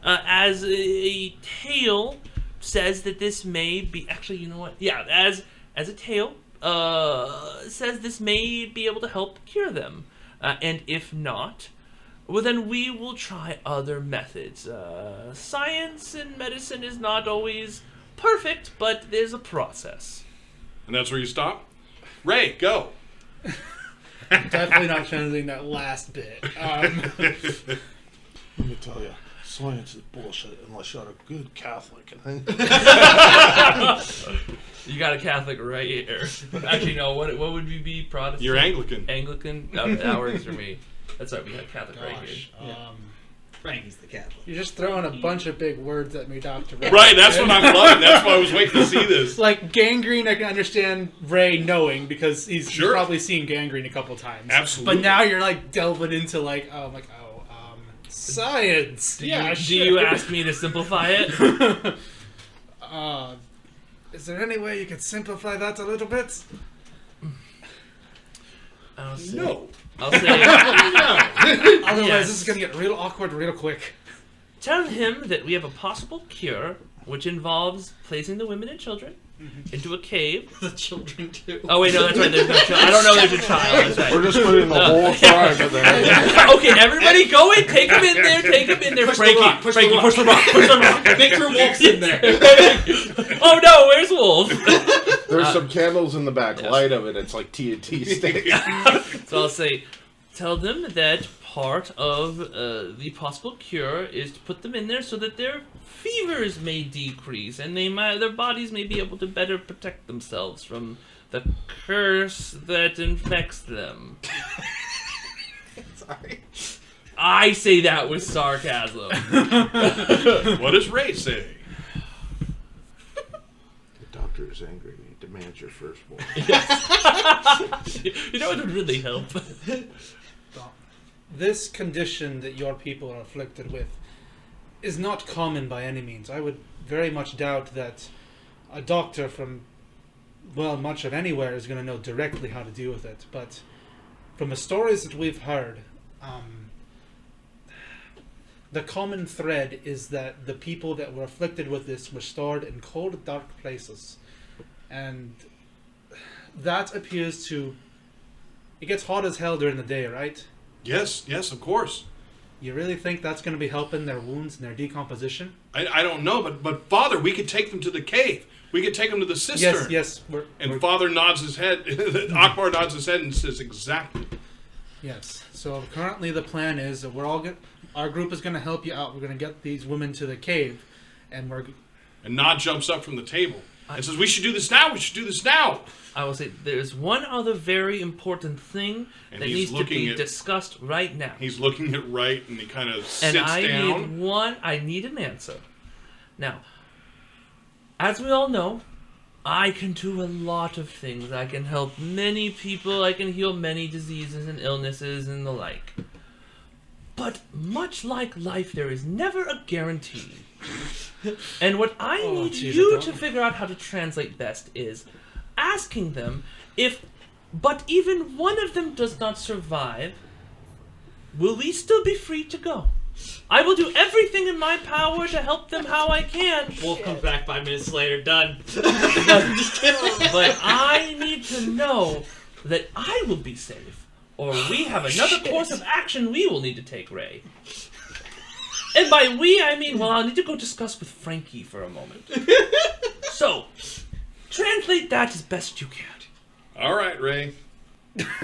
As a tale says that this may be... Actually, you know what? Yeah, as a tale says this may be able to help cure them. And if not, well, then we will try other methods. Science and medicine is not always perfect, but there's a process.
And that's where you stop? Ray, go.
Definitely not translating that last bit.
Let me tell you, science is bullshit unless you're a good Catholic.
You got a Catholic right here. Actually, no. What would you be? Protestant?
You're Anglican.
Anglican? That works for me. That's right. We have Catholic right here.
Frankie's the Catholic.
You're just throwing a bunch of big words at me, Dr. Ray.
Right, that's what I'm loving. That's why I was waiting to see this.
Like gangrene, I can understand Ray knowing because he's
Sure.
probably seen gangrene a couple times.
Absolutely.
But now you're like delving into science.
Do
Yeah,
you ask me to simplify it?
Is there any way you could simplify that a little bit?
I'll say,
No.
I'll say,
Otherwise,
Yes.
this is going to get real awkward real quick.
tell him that we have a possible cure, which involves placing the women and children into a cave.
The children too.
Oh wait, no, that's right. There's no child. I don't know. There's a child. That's right.
We're just putting the whole tribe in there.
Okay, everybody, go in. Take him in there. Take him in there.
Push the
Frankie,
rock, push the
Frankie,
rock.
push the rock. Push the rock.
Make sure Wolf's in there.
Oh no, where's Wolf?
There's some candles in the back. Light of it. It's like TNT stick.
So I'll say, tell them that part of the possible cure is to put them in there so that their fevers may decrease and their bodies may be able to better protect themselves from the curse that infects them.
Sorry.
I say that with sarcasm.
What does Ray say?
The doctor is angry. He demands your firstborn.
You know what would really help?
This condition that your people are afflicted with is not common by any means. I would very much doubt that a doctor from, well, much of anywhere is going to know directly how to deal with it. But from the stories that we've heard, the common thread is that the people that were afflicted with this were stored in cold, dark places. And that appears to... It gets hot as hell during the day, right?
Yes, of course.
You really think that's going to be helping their wounds and their decomposition?
I don't know, but Father, we could take them to the cave. We could take them to the cistern.
Yes.
And Father nods his head. Akbar nods his head and says, exactly.
Yes. So currently the plan is that our group is going to help you out. We're going to get these women to the cave, and
And Nod jumps up from the table and says, we should do this now. We should do this now.
I will say there's one other very important thing
And
that
he's
needs to
looking
be
at-
discussed right now.
He's looking at Wright and he kind of sits
And
down.
I need an answer. Now, as we all know, I can do a lot of things. I can help many people. I can heal many diseases and illnesses and the like. But much like life, there is never a guarantee. And what I need you to figure out how to translate best is asking them if, but even one of them does not survive, will we still be free to go? I will do everything in my power to help them how I can.
Wolf comes back 5 minutes later. Done.
Just kidding. But I need to know that I will be safe, or we have another course of action we will need to take, Ray. And by we, I mean, well, I'll need to go discuss with Frankie for a moment. So, translate that as best you can.
All right, Ray.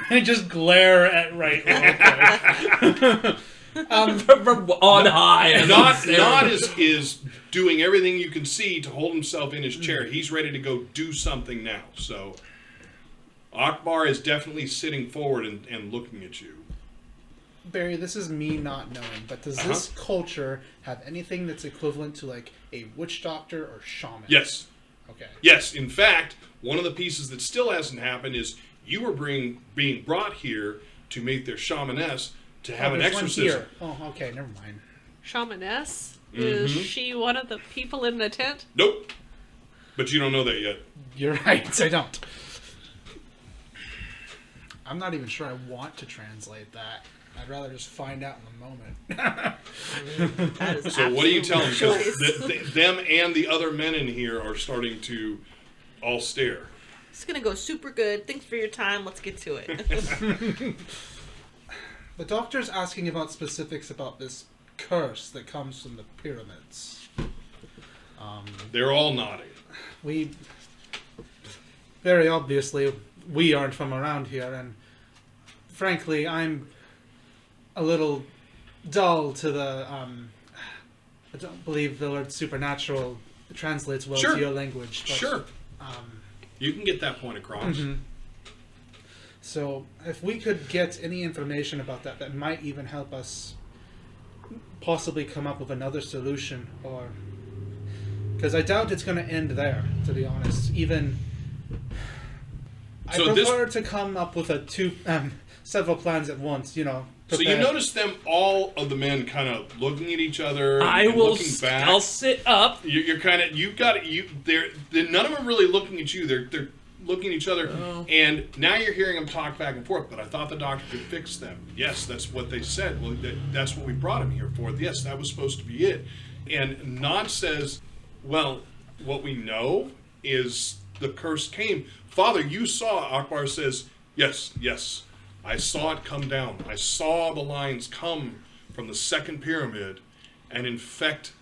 I just glare at Wright real quick.
From on high. And
Nod is doing everything you can see to hold himself in his chair. He's ready to go do something now. So, Akbar is definitely sitting forward and looking at you.
Barry, this is me not knowing, but does this culture have anything that's equivalent to like a witch doctor or shaman?
Yes.
Okay.
Yes. In fact, one of the pieces that still hasn't happened is you were being brought here to meet their shamaness to have an
there's one
exorcism.
here. Oh, okay, never mind.
Shamaness? Is she one of the people in the tent?
Nope. But you don't know that yet.
You're right, I don't. I'm not even sure I want to translate that. I'd rather just find out in the moment.
That is
So what do you tell them?
choice.
Because them and the other men in here are starting to all stare.
It's gonna go super good. Thanks for your time. Let's get to it.
The doctor's asking about specifics about this curse that comes from the pyramids.
They're all nodding.
We, very obviously, we aren't from around here, and frankly, I'm a little dull to the, I don't believe the word supernatural translates well
Sure.
to your language. But,
Sure. You can get that point across.
So, if we could get any information about that, that might even help us possibly come up with another solution, or... Because I doubt it's going to end there, to be honest. Even...
So
I prefer to come up with several plans at once, you know.
So you
prepared.
notice them, all of the men kind of looking at each other
I
and
will.
looking back.
I'll sit up.
You're kind of, you've got it. They're none of them are really looking at you. They're looking at each other, and now you're hearing them talk back and forth. But I thought the doctor could fix them. Yes, that's what they said. Well, that's what we brought him here for. Yes, that was supposed to be it. And Nod says, "Well, what we know is the curse came. Father, you saw." Akbar says, "Yes. I saw it come down. I saw the lines come from the second pyramid and infect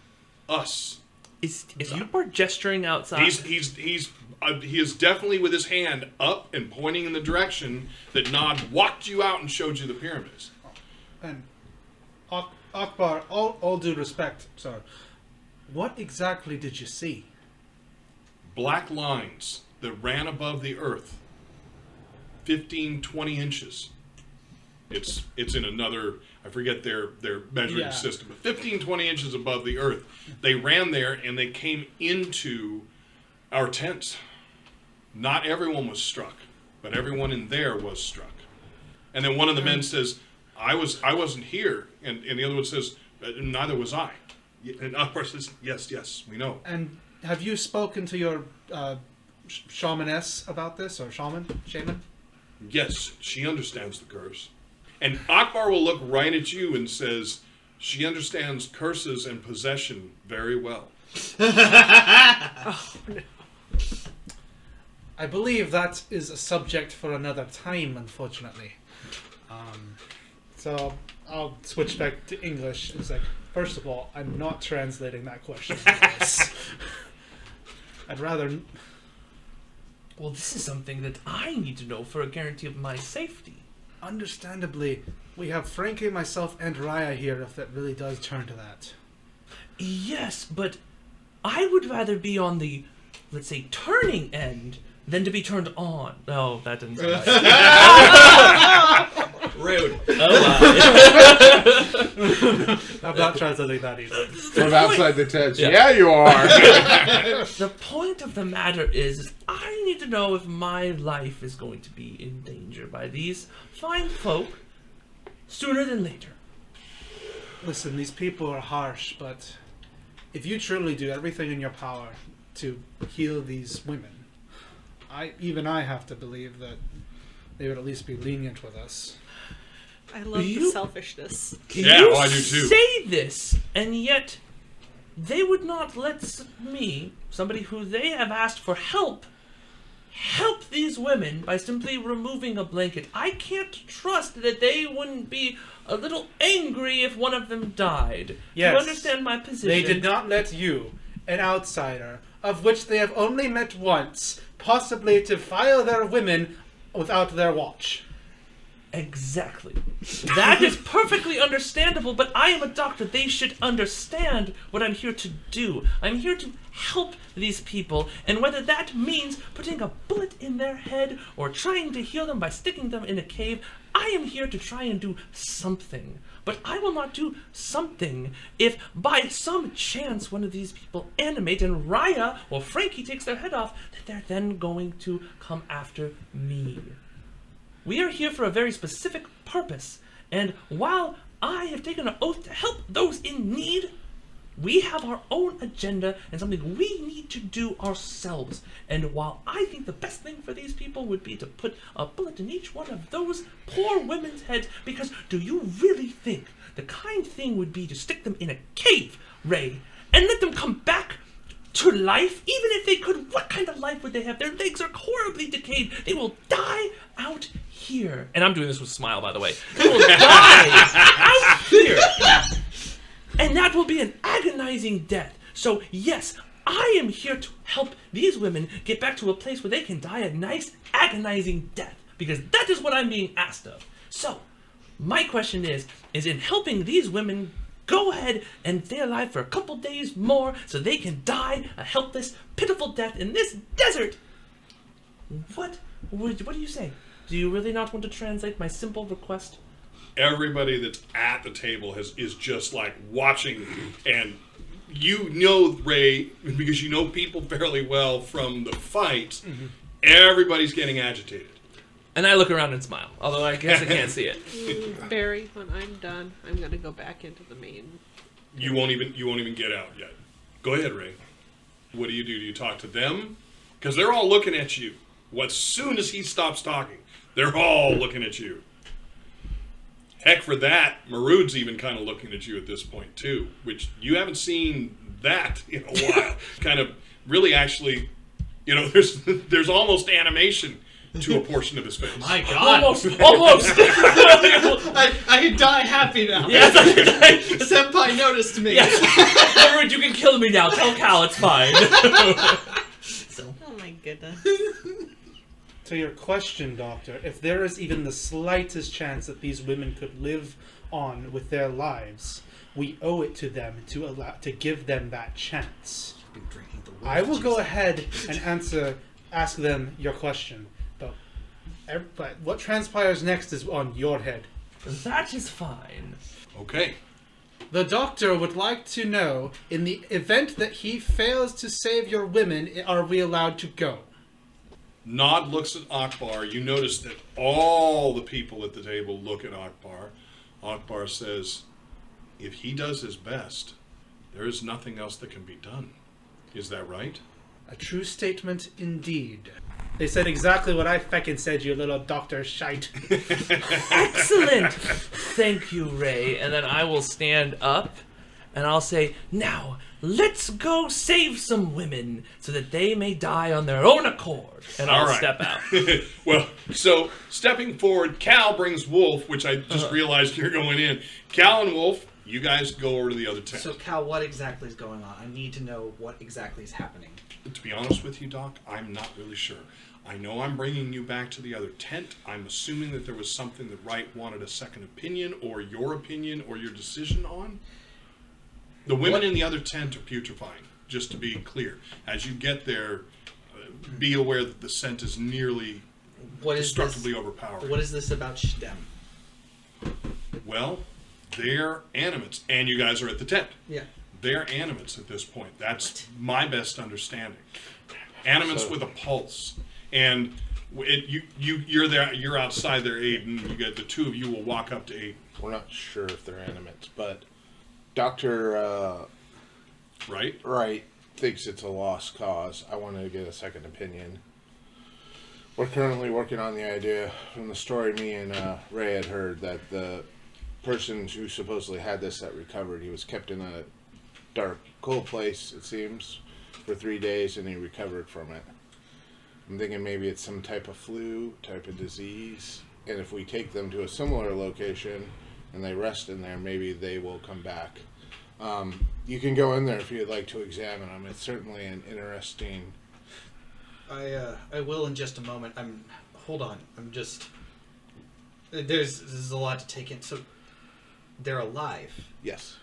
us."
Is Akbar gesturing outside?
He is definitely with his hand up and pointing in the direction that Nod walked you out and showed you the pyramids.
And Akbar, all due respect, sir, what exactly did you see?
Black lines that ran above the earth, 15, 20 inches. It's in another, I forget their measuring system, but 15, 20 inches above the earth. They ran there and they came into our tents. Not everyone was struck, but everyone in there was struck. And then one of the men says, I wasn't here. And the other one says, neither was I. And Akbar says, yes, we know.
And have you spoken to your shamaness about this, or shaman?
Yes, she understands the curse. And Akbar will look right at you and says, she understands curses and possession very well.
I believe that is a subject for another time, unfortunately. So I'll switch back to English. It's like, first of all, I'm not translating that question. I'd rather...
Well, this is something that I need to know for a guarantee of my safety.
Understandably, we have Frankie, myself, and Raya here if that really does turn to that.
Yes, but I would rather be on the, let's say, turning end than to be turned on. No, that didn't sound right.
Rude.
I'm not translating that either.
From outside the tent. Yeah, you are.
The point of the matter is, I need to know if my life is going to be in danger by these fine folk sooner than later.
Listen, these people are harsh, but if you truly do everything in your power to heal these women, even I have to believe that they would at least be lenient with us.
I love the selfishness.
Yeah, well, I do too.
Say this, and yet they would not let me, somebody who they have asked for help, help these women by simply removing a blanket. I can't trust that they wouldn't be a little angry if one of them died.
Yes.
You understand my position?
They did not let you, an outsider, of which they have only met once, possibly to file their women without their watch.
Exactly. That is perfectly understandable, but I am a doctor. They should understand what I'm here to do. I'm here to help these people, and whether that means putting a bullet in their head or trying to heal them by sticking them in a cave, I am here to try and do something. But I will not do something if by some chance one of these people animate and Raya or Frankie takes their head off, that they're then going to come after me. We are here for a very specific purpose, and while I have taken an oath to help those in need, we have our own agenda and something we need to do ourselves. And while I think the best thing for these people would be to put a bullet in each one of those poor women's heads, because do you really think the kind thing would be to stick them in a cave, Ray, and let them come back to life? Even if they could, what kind of life would they have? Their legs are horribly decayed. They will die out here. And I'm doing this with a smile, by the way. They will die out here. And that will be an agonizing death. So yes, I am here to help these women get back to a place where they can die a nice, agonizing death. Because that is what I'm being asked of. So, my question is in helping these women go ahead and stay alive for a couple days more so they can die a helpless, pitiful death in this desert, what do you say? Do you really not want to translate my simple request?
Everybody that's at the table is just like watching, and you know, Ray, because you know people fairly well from the fights, everybody's getting agitated.
And I look around and smile, although I guess I can't see it.
Barry, when I'm done, I'm gonna go back into the main.
You won't even get out yet. Go ahead, Ray. What do? Do you talk to them? Because they're all looking at you. As soon as he stops talking, they're all looking at you. Heck, for that, Marood's even kind of looking at you at this point too, which you haven't seen that in a while. Kind of, really, actually, you know, there's almost animation to a portion of his face.
My God.
Almost.
I can die happy now.
Yes,
Senpai noticed me.
Yes. Everett, you can kill me now. Tell Cal it's fine.
Oh my goodness.
To your question, Doctor, if there is even the slightest chance that these women could live on with their lives, we owe it to them to give them that chance.
Been drinking the
I will go ahead and ask them your question, but what transpires next is on your head.
That is fine.
Okay.
The Doctor would like to know, in the event that he fails to save your women, are we allowed to go?
Nod looks at Akbar. You notice that all the people at the table look at Akbar. Akbar says, if he does his best, there is nothing else that can be done. Is that right?
A true statement indeed. They said exactly what I feckin' said, you little Dr. Shite.
Excellent! Thank you, Ray. And then I will stand up and I'll say, now, let's go save some women so that they may die on their own accord. And I'll step out.
Well, so stepping forward, Cal brings Wolf, which I just realized you're going in. Cal and Wolf, you guys go over to the other tent.
So, Cal, what exactly is going on? I need to know what exactly is happening.
To be honest with you, Doc, I'm not really sure. I know I'm bringing you back to the other tent. I'm assuming that there was something that Wright wanted a second opinion or your decision on. The women in the other tent are putrefying, just to be clear. As you get there, be aware that the scent is nearly destructively overpowering.
What is this about Shdem?
Well, they're animates, and you guys are at the tent.
Yeah.
They're animates at this point. That's my best understanding. Animates with a pulse. And you're there. You're outside there, Ayden. You get the two of you will walk up to Ayden.
We're not sure if they're animates, but Dr.
Wright
thinks it's a lost cause. I wanted to get a second opinion. We're currently working on the idea from the story me and Ray had heard that the person who supposedly had this that recovered, he was kept in a dark, cold place, it seems, for 3 days, and he recovered from it. I'm thinking maybe it's some type of flu, type of disease. And if we take them to a similar location and they rest in there, maybe they will come back. You can go in there if you'd like to examine them. It's certainly an interesting...
I will in just a moment. Hold on. This is a lot to take in. So, they're alive.
Yes.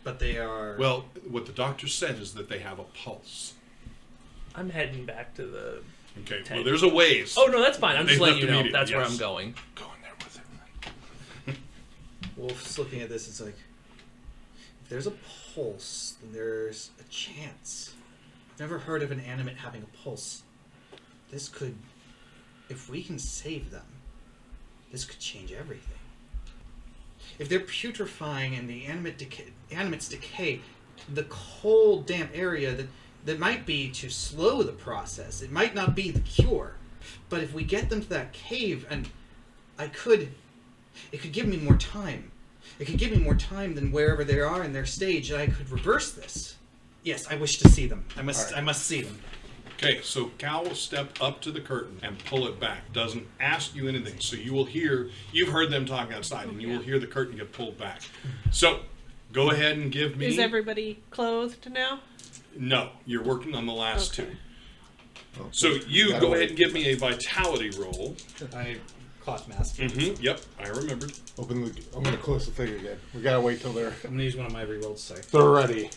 But they are...
Well, what the doctor said is that they have a pulse.
I'm heading back to the...
Okay,
tent.
well, there's a ways.
Oh, no, that's fine. I'm just
They
letting you
left
know.
immediately,
That's where
yes.
I'm going.
Go in there with him.
Wolf's looking at this. It's like, if there's a pulse, then there's a chance. I've never heard of an animate having a pulse. This could... If we can save them, this could change everything. If they're putrefying and the animates decay, the cold, damp area that might be to slow the process. It might not be the cure. But if we get them to that cave, and it could give me more time. It could give me more time than wherever they are in their stage, and I could reverse this. Yes, I wish to see them. I must see them.
Okay, so Cal will step up to the curtain and pull it back. Doesn't ask you anything. So you will hear, you've heard them talking outside, and you will hear the curtain get pulled back. So, go ahead and give me...
Is everybody clothed now?
No, you're working on the last
Okay.
two. So you go ahead and give me a vitality roll.
I cloth mask.
Mm-hmm. Yep, I remembered.
I'm going to close the thing again. We got to wait till
I'm going to use one of my rerolls, sorry.
they're ready.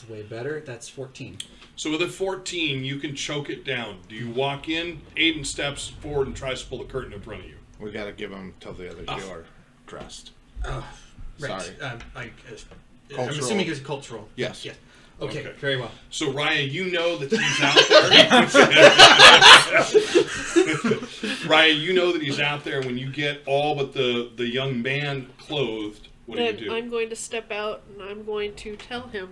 Way better. That's 14.
So with a 14, you can choke it down. Do you walk in? Ayden steps forward and tries to pull the curtain in front of you.
We got to give them till the other two are dressed.
Right.
Sorry.
I'm
Cultural.
assuming it's cultural.
Yes.
Yeah. Okay,
Okay.
very well.
So Raya, you know that he's out there. Raya, you know that he's out there. When you get all but the young man clothed, what do you
Then
do?
I'm going to step out and I'm going to tell him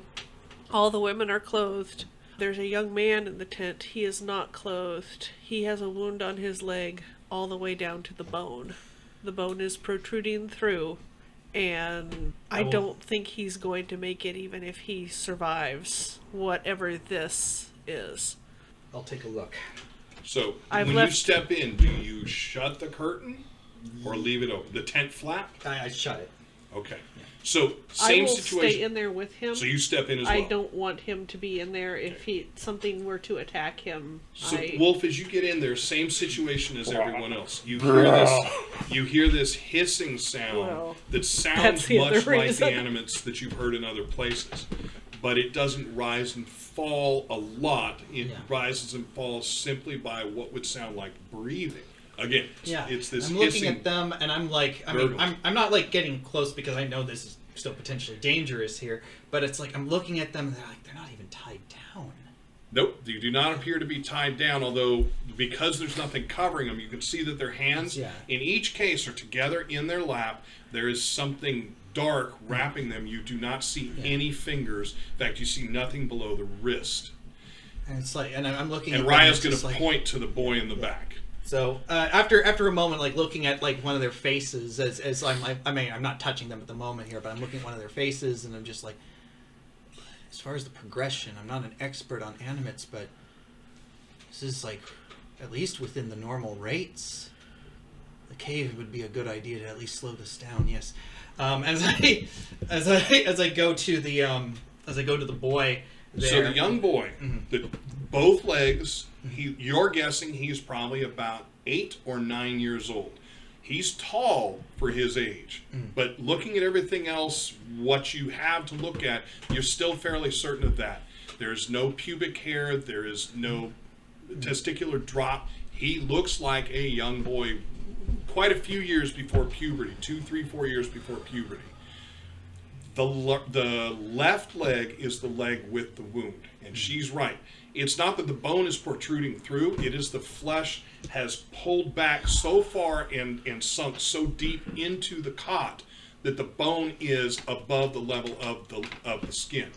all the women are clothed. There's a young man in the tent. He is not clothed. He has a wound on his leg all the way down to the bone. The bone is protruding through, and I don't think he's going to make it even if he survives whatever this is.
I'll take a look.
So
I've
when
left-
you step in, do you shut the curtain or leave it open? The tent flap?
I shut it.
Okay. So
I
same
will
situation.
stay in there with him.
So you step in as well.
I don't want him to be in there if something were to attack him.
So Wolf, as you get in there, same situation as everyone else. You hear this hissing sound
Well,
that sounds
that's the other
much like the
reason.
animates that you've heard in other places, but it doesn't rise and fall a lot. It rises and falls simply by what would sound like breathing. Again, it's this
I'm
hissing.
looking at them, and I'm like,
gurgle.
I'm not like getting close because I know this is still potentially dangerous here. But it's like I'm looking at them, and they're not even tied down.
Nope, you do not appear to be tied down, although because there's nothing covering them, you can see that their hands in each case are together in their lap. There is something dark wrapping them. You do not see any fingers. In fact, you see nothing below the wrist.
And it's like, and I'm looking
And
at them,
Raya's
it's
going
just
to
like,
point to the boy in the back.
So after a moment, like looking at like one of their faces, as I'm not touching them at the moment here, but I'm looking at one of their faces, and I'm just like, as far as the progression, I'm not an expert on animates, but this is like at least within the normal rates. The cave would be a good idea to at least slow this down. Yes, as I go to the boy. There.
So the young boy, both legs, you're guessing he's probably about 8 or 9 years old. He's tall for his age, but looking at everything else, what you have to look at, you're still fairly certain of that. There's no pubic hair, there is no testicular drop. He looks like a young boy quite a few years before puberty, 2, 3, 4 years before puberty. The left leg is the leg with the wound, and she's right. It's not that the bone is protruding through, it is the flesh has pulled back so far and sunk so deep into the cot that the bone is above the level of the skin.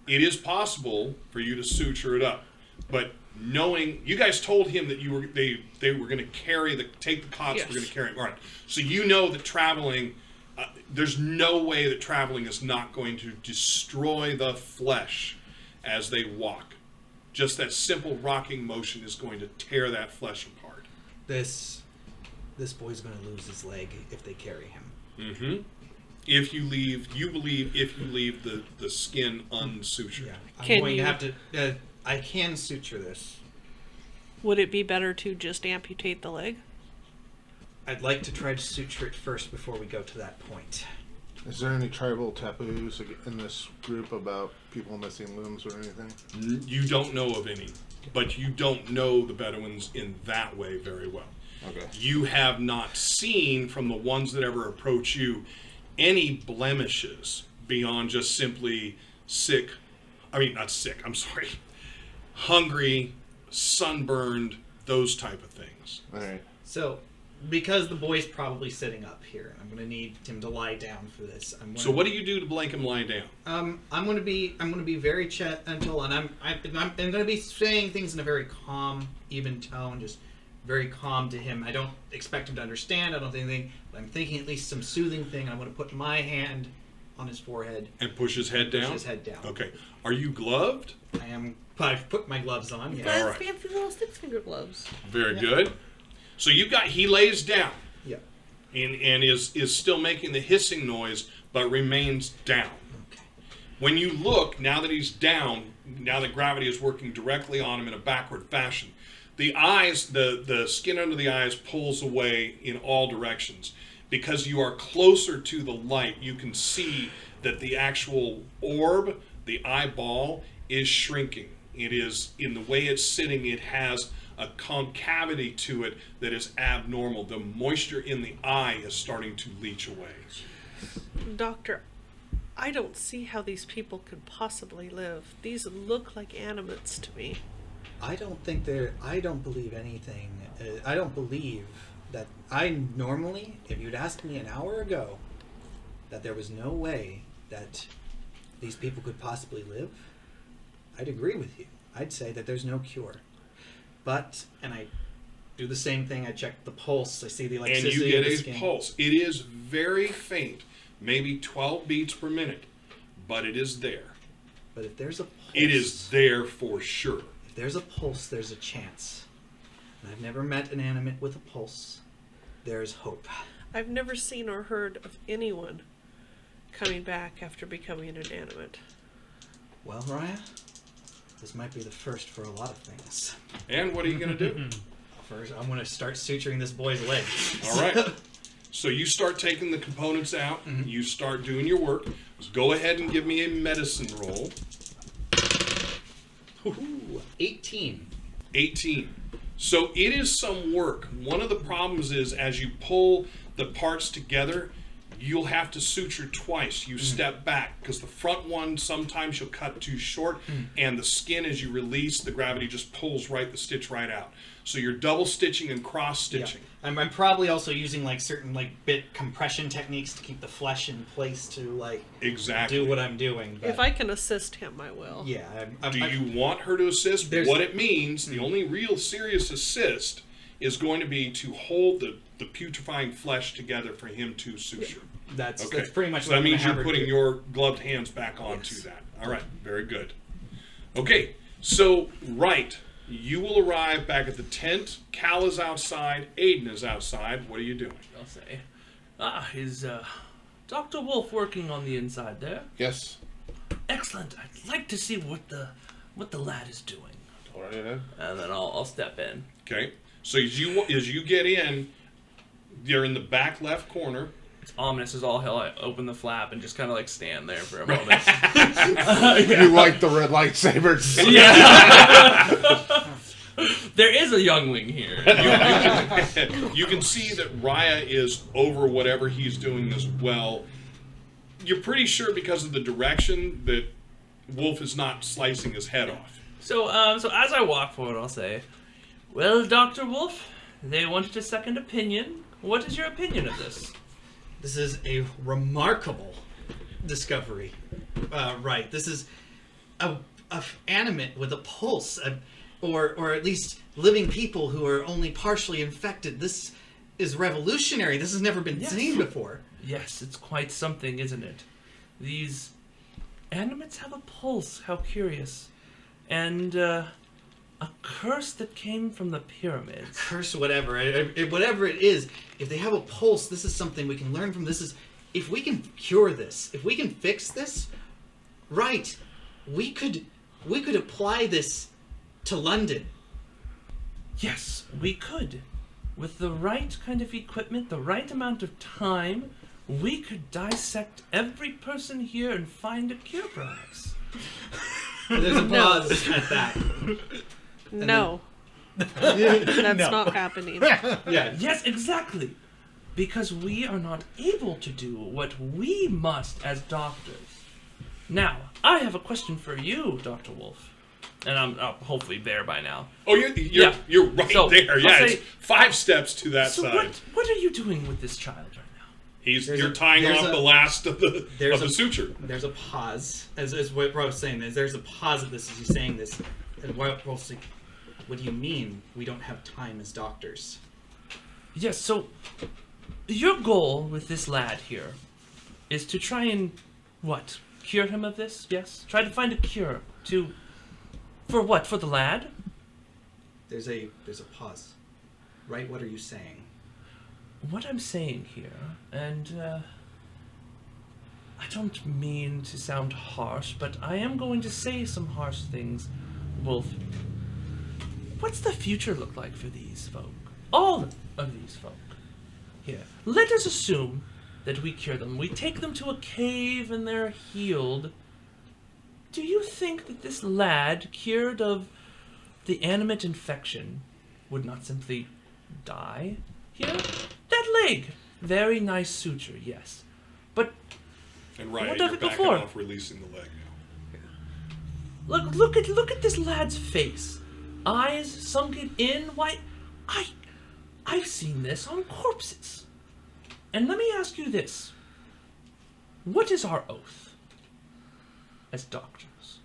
It is possible for you to suture it up, but knowing you guys told him that they were going to take the cots, were going to carry him. All right, so you know that traveling. There's no way that traveling is not going to destroy the flesh as they walk. just that simple rocking motion is going to tear that flesh apart.
This boy's going to lose his leg if they carry him.
Mm-hmm. If you leave the skin unsutured.
Yeah, I'm
Can
going
you-
to have to. I can suture this.
Would it be better to just amputate the leg?
I'd like to try to suture it first before we go to that point.
Is there any tribal taboos in this group about people missing limbs or anything?
You don't know of any, but you don't know the Bedouins in that way very well.
Okay.
You have not seen from the ones that ever approach you any blemishes beyond just simply sick. I mean, not sick, I'm sorry. Hungry, sunburned, those type of things.
All right.
So, because the boy's probably sitting up here, and I'm going to need him to lie down for this.
So what do you do to blank him lie down?
I'm going to be very gentle, and I'm going to be saying things in a very calm, even tone, just very calm to him. I don't expect him to understand. I don't think anything, but I'm thinking at least some soothing thing. I'm going to put my hand on his forehead
And push his head down?
Push his head down.
Okay. Are you gloved?
I've put my gloves on. Yeah.
All right.
Fancy little 6-finger gloves.
Very good. So he lays down.
Yeah.
And is still making the hissing noise, but remains down.
Okay.
When you look, now that he's down, now that gravity is working directly on him in a backward fashion, the eyes, the skin under the eyes pulls away in all directions. Because you are closer to the light, you can see that the actual orb, the eyeball, is shrinking. It is, in the way it's sitting, it has a concavity to it that is abnormal. The moisture in the eye is starting to leach away.
Doctor, I don't see how these people could possibly live. These look like animates to me.
I don't believe anything. I don't believe that normally, if you'd asked me an hour ago that there was no way that these people could possibly live, I'd agree with you. I'd say that there's no cure. But, and I do the same thing, I check the pulse, I see the electricity
And you get
of the
a
skin.
pulse. It is very faint, maybe 12 beats per minute, but it is there.
But if there's a pulse,
It is there for sure.
if there's a pulse, there's a chance. And I've never met an animate with a pulse. There's hope.
I've never seen or heard of anyone coming back after becoming an animate.
Well, Raya, this might be the first for a lot of things.
And what are you going to do?
First, I'm going to start suturing this boy's leg.
All right. So you start taking the components out. You start doing your work. Just go ahead and give me a medicine roll.
Ooh, 18.
18. So it is some work. One of the problems is as you pull the parts together, you'll have to suture twice. You step back because the front one sometimes you'll cut too short, and the skin as you release, the gravity just pulls the stitch right out. So you're double stitching and cross stitching.
Yeah. I'm probably also using certain bit compression techniques to keep the flesh in place to
Exactly.
do what I'm doing. But
If I can assist him, I will.
yeah,
Do you want her to assist?
There's-
What it means, the only real serious assist is going to be to hold the putrefying flesh together for him to suture.
that's
Okay.
that's pretty much
So
what
that
I'm
means
gonna
you're
have her
putting
do.
your gloved hands back onto
Yes.
that. All right, very good. Okay, so Wright, you will arrive back at the tent. Cal is outside. Ayden is outside. What are you doing?
I'll say. Is Dr. Wolf working on the inside there?
Yes.
Excellent. I'd like to see what the lad is doing.
All right, Ed.
And then I'll step in.
Okay, so as you get in, you're in the back left corner.
It's ominous as all hell. I open the flap and just kind of stand there for a moment.
You like the red lightsabers?
There is a youngling here.
You can see that Raya is over whatever he's doing as well. You're pretty sure because of the direction that Wolf is not slicing his head off.
So as I walk forward, I'll say, "Well, Dr. Wolf, they wanted a second opinion. What is your opinion of this?"
This is a remarkable discovery. Right, this is a animate with a pulse, or at least living people who are only partially infected. This is revolutionary. This has never been
Yes.
seen before.
Yes, it's quite something, isn't it? These animates have a pulse. How curious. And a curse that came from the pyramids.
Curse whatever, whatever it is. If they have a pulse, this is something we can learn from. This is, if we can cure this, if we can fix this, right? We could apply this to London.
Yes, we could. With the right kind of equipment, the right amount of time, we could dissect every person here and find a cure, perhaps.
There's a pause at that.
No. That's not happening.
Yeah.
Yes, exactly. Because we are not able to do what we must as doctors. Now, I have a question for you, Dr. Wolf. And I'm hopefully there by now.
Oh, you're right
So,
there. Yeah,
I'll
it's
say-
5 steps to that
So
side.
what are you doing with this child right now?
You're tying
there's
off the last of the suture.
There's a pause, as what I was saying. There's a pause at this as he's saying this. And Wolf's like, what do you mean we don't have time as doctors?
Yes, so your goal with this lad here is to try and, what, cure him of this? Yes? Try to find a cure for what? For the lad?
There's a pause. Right? What are you saying?
What I'm saying here, and I don't mean to sound harsh, but I am going to say some harsh things, Wolf. What's the future look like for these folk? All of these folk. Here, let us assume that we cure them. We take them to a cave and they're healed. Do you think that this lad, cured of the animate infection, would not simply die here? That leg! Very nice suture, yes. But
And
what
Raya,
of
you're
it
backing
before?
off, releasing the leg now.
look at this lad's face. Eyes sunken in. Why, I've seen this on corpses. And let me ask you this. What is our oath as doctors?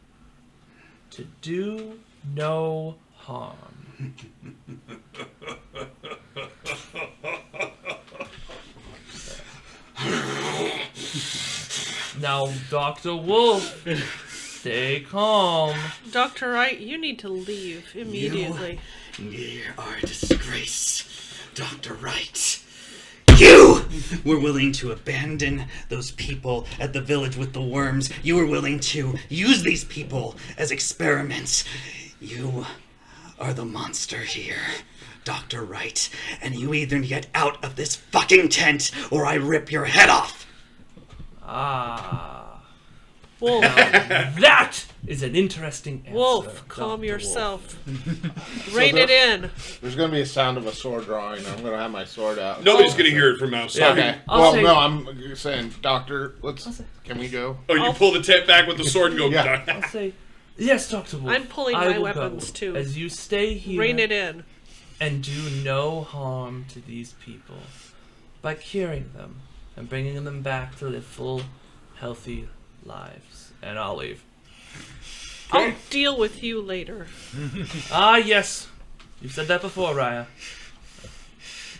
To do no harm. Now, Dr. Wolf, stay calm.
Dr. Wright, you need to leave immediately.
You are a disgrace, Dr. Wright. You were willing to abandon those people at the village with the worms. You were willing to use these people as experiments. You are the monster here, Dr. Wright. And you either get out of this fucking tent or I rip your head off.
Ah.
Wolf,
That is an interesting answer.
Wolf, calm
Dr.
yourself. Rein it in.
There's going to be a sound of a sword drawing. I'm going to have my sword out.
Nobody's going to hear it from outside.
Okay.
I'll say-
No, I'm saying, Doctor, can we go?
Oh, you pull the tent back with the sword and go,
Yeah.
I'll say, yes, Dr. Wolf.
I'm pulling
I
my
will
weapons,
go,
too.
As you stay here
Rein it in.
and do no harm to these people by curing them and bringing them back to live full, healthy lives. And I'll leave.
I'll deal with you later.
Ah, yes. You've said that before, Raya.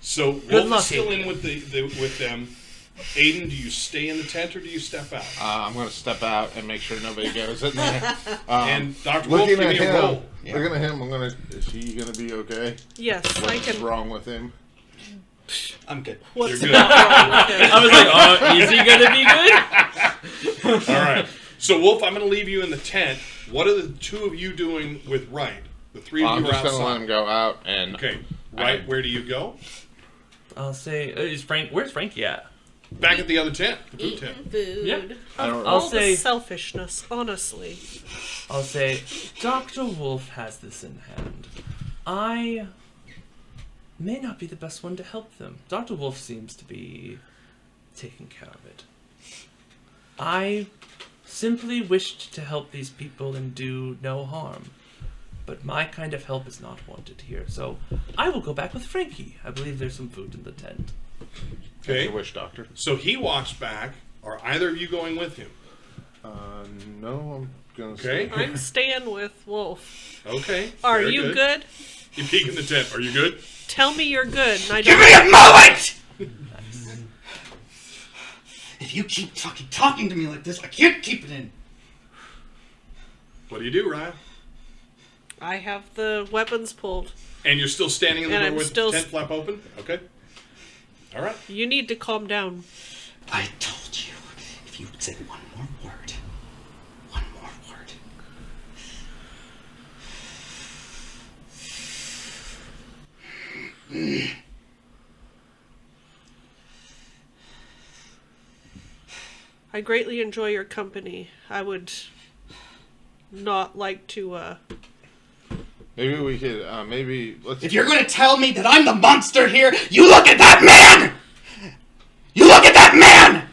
So
Good
Wolf
luck,
is still
Ayden.
in with them. Ayden, do you stay in the tent or do you step out?
I'm going to step out and make sure nobody goes in there.
And Dr. Wolf,
Looking
give
at
me a
him,
roll.
looking at him, is he going to be okay?
Yes, I
What's
can.
wrong with him?
I'm good.
What's
You're
not wrong with him?
I was like, is he gonna be good?
All right. So Wolf, I'm going to leave you in the tent. What are the two of you doing with Wright? The three of
I'm
you are
just going to let him
outside.
go out and...
Okay. Wright, where do you go?
I'll say, where's Frankie at?
Back at the other tent, the food tent.
Food.
Yeah.
I don't
I'll
All
say-
the selfishness, honestly.
I'll say, Dr. Wolf has this in hand. I may not be the best one to help them. Dr. Wolf seems to be taking care of it. I simply wished to help these people and do no harm. But my kind of help is not wanted here, so I will go back with Frankie. I believe there's some food in the tent.
Okay.
Your wish, Doctor.
So he walks back. Are either of you going with him?
No, I'm going to
Okay.
stay.
I'm staying with Wolf.
Okay.
Are
very
you good?
You peek in the tent. Are you good?
Tell me you're good. And I
Give
don't.
me a moment! If you keep fucking talking to me like this, I can't keep it in.
What do you do, Ryan?
I have the weapons pulled.
And you're still standing in the
And
door
I'm
with
still
the tent flap open? Okay. All right.
You need to calm down.
I told you, if you said one more word, one more word.
I greatly enjoy your company. I would not like to,
Maybe we could, let's...
If you're going to tell me that I'm the monster here, you look at that man! You look at that man!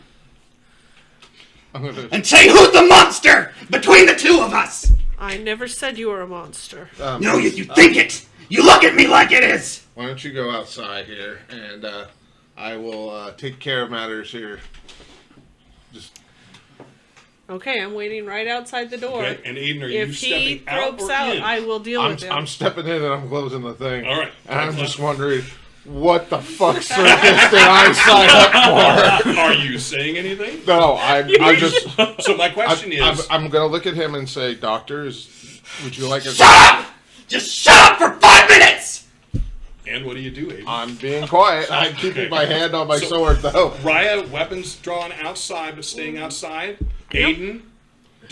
I'm gonna...
And say who's the monster between the two of us!
I never said you were a monster.
No, you think it! You look at me like it is!
Why don't you go outside here, and I will take care of matters here. Just...
Okay, I'm waiting right outside the door.
Okay. And Ayden, are you
If
stepping
he
out
ropes
or
out,
in?
I will deal with him.
I'm stepping in and I'm closing the thing.
All right.
And I'm just wondering, what the fuck circus did I sign up for?
Are you saying anything?
No, I'm just...
So my question is...
I'm going to look at him and say, Doctors, would you like a...
Shut up! Just shut up for 5 minutes!
And what do you do, Ayden?
I'm being quiet. I'm keeping my hand on my sword, though.
Raya, weapons drawn outside, but staying outside. Ayden,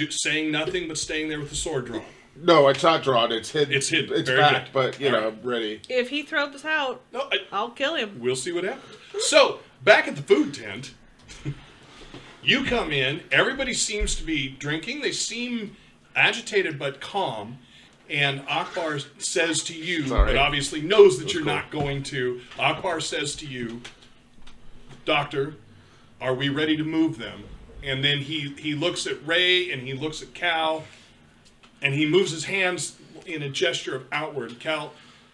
saying nothing, but staying there with the sword drawn.
No, it's not drawn. It's hidden.
It's hidden.
It's
Very
back,
good.
but,
All right.
I'm ready.
If he throws out,
No,
I'll kill him.
we'll see what happens. So, back at the food tent, you come in. Everybody seems to be drinking. They seem agitated but calm. And Akbar says to you,
Sorry.
but obviously knows that
That's
you're
cool.
not going to. Akbar says to you, Doctor, are we ready to move them? And then he looks at Ray and he looks at Cal, and he moves his hands in a gesture of outward. Cal,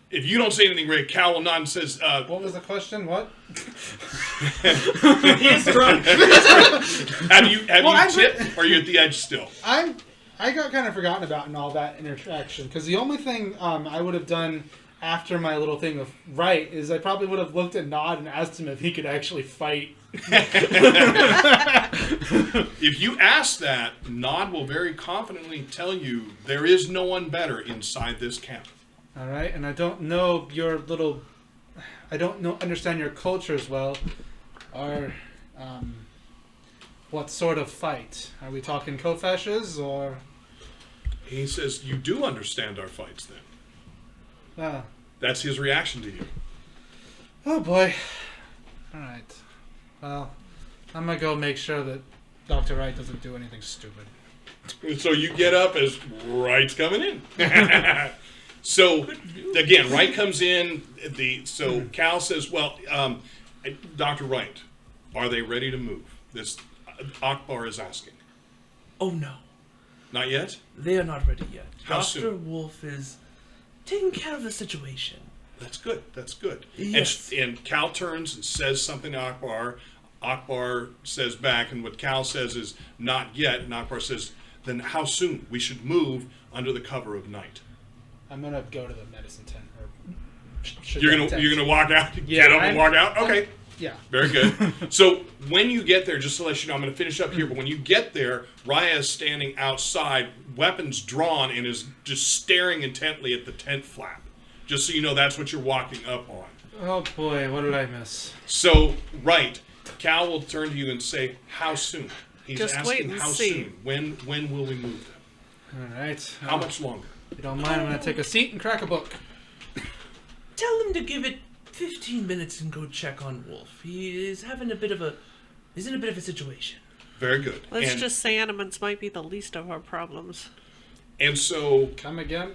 if you don't say anything, Ray, Cal will nod and says,
What was the question? What?
He's drunk.
have you
I'm-
tipped? Or are you at the edge still?
I got kind of forgotten about in all that interaction because the only thing I would have done after my little thing with Wright is I probably would have looked at Nod and asked him if he could actually fight.
If you ask that, Nod will very confidently tell you there is no one better inside this camp.
All right, and I don't know understand your culture as well, or what sort of fight? Are we talking kofeshes or?
He says, you do understand our fights then.
Ah.
That's his reaction to you.
Oh boy. All right. Well, I'm gonna go make sure that Dr. Wright doesn't do anything stupid.
So you get up as Wright's coming in. So, again, Wright comes in. So Cal says, well, Dr. Wright, are they ready to move? This Akbar is asking.
Oh no,
Not yet?
they are not ready yet.
How
Dr.
soon?
Wolf is taking care of the situation.
That's good. That's good.
Yes.
And Cal turns and says something to Akbar. Akbar says back, and what Cal says is, not yet. And Akbar says, then how soon? We should move under the cover of night.
I'm gonna go to the medicine tent.
You're gonna walk out,
Yeah,
get up and walk out? Okay.
Yeah.
Very good. So when you get there, just to let you know, I'm going to finish up here, but when you get there, Raya is standing outside, weapons drawn, and is just staring intently at the tent flap. Just so you know, that's what you're walking up on.
Oh boy, what did I miss?
So, right, Cal will turn to you and say, how soon? He's
Just wait
asking
and
how
see.
soon. When will we move them?
All right.
How much longer?
If you don't mind, I'm gonna take a seat and crack a book.
Tell him to give it 15 minutes and go check on Wolf. He's in a bit of a situation.
Very good.
Let's
and,
just say animals might be the least of our problems.
And so
Come again?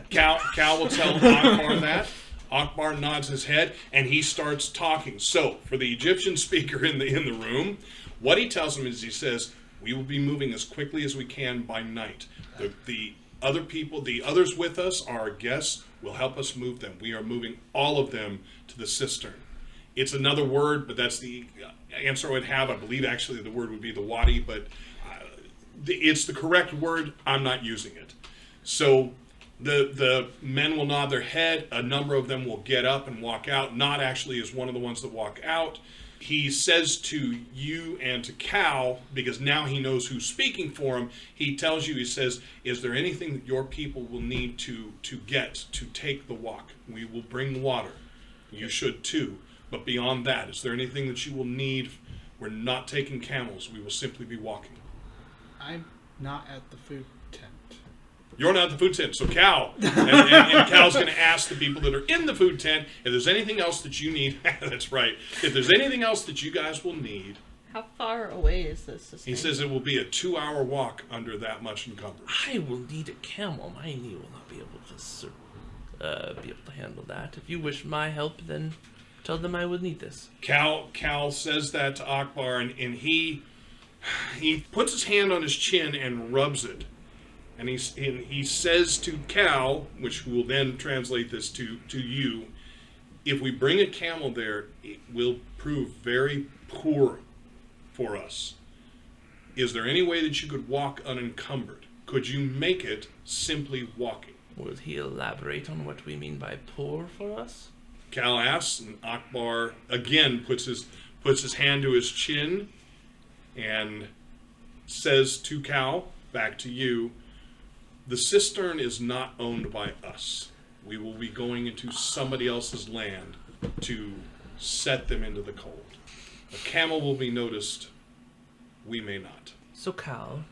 Cal will tell Akbar that. Akbar nods his head, and he starts talking. So, for the Egyptian speaker in the room, what he tells him is he says, we will be moving as quickly as we can by night. The other people, the others with us, our guests, will help us move them. We are moving all of them to the cistern. It's another word, but that's the answer I would have. I believe actually the word would be the wadi, but it's the correct word. I'm not using it. So the men will nod their head. A number of them will get up and walk out. Not actually is one of the ones that walk out. he says to you and to Cal, because now he knows who's speaking for him, he tells you, he says, is there anything that your people will need to get to take the walk? We will bring water. You should too. But beyond that, is there anything that you will need? We're not taking camels. We will simply be walking.
I'm not at the food tent.
You're not at the food tent. So Cal, and Cal's going to ask the people that are in the food tent if there's anything else that you need. That's right. If there's anything else that you guys will need.
How far away is this?
He says it will be a 2-hour walk under that much encumbrance.
I will need a camel. My knee will not be able to handle that. If you wish my help, then tell them I would need this.
Cal says that to Akbar, and he puts his hand on his chin and rubs it. And he says to Cal, which will then translate this to you, if we bring a camel there, it will prove very poor for us. Is there any way that you could walk unencumbered? Could you make it simply walking?
Will he elaborate on what we mean by poor for us?
Cal asks, and Akbar again puts his hand to his chin and says to Cal, back to you, the cistern is not owned by us. We will be going into somebody else's land to set them into the cold. A camel will be noticed. We may not.
So Cal,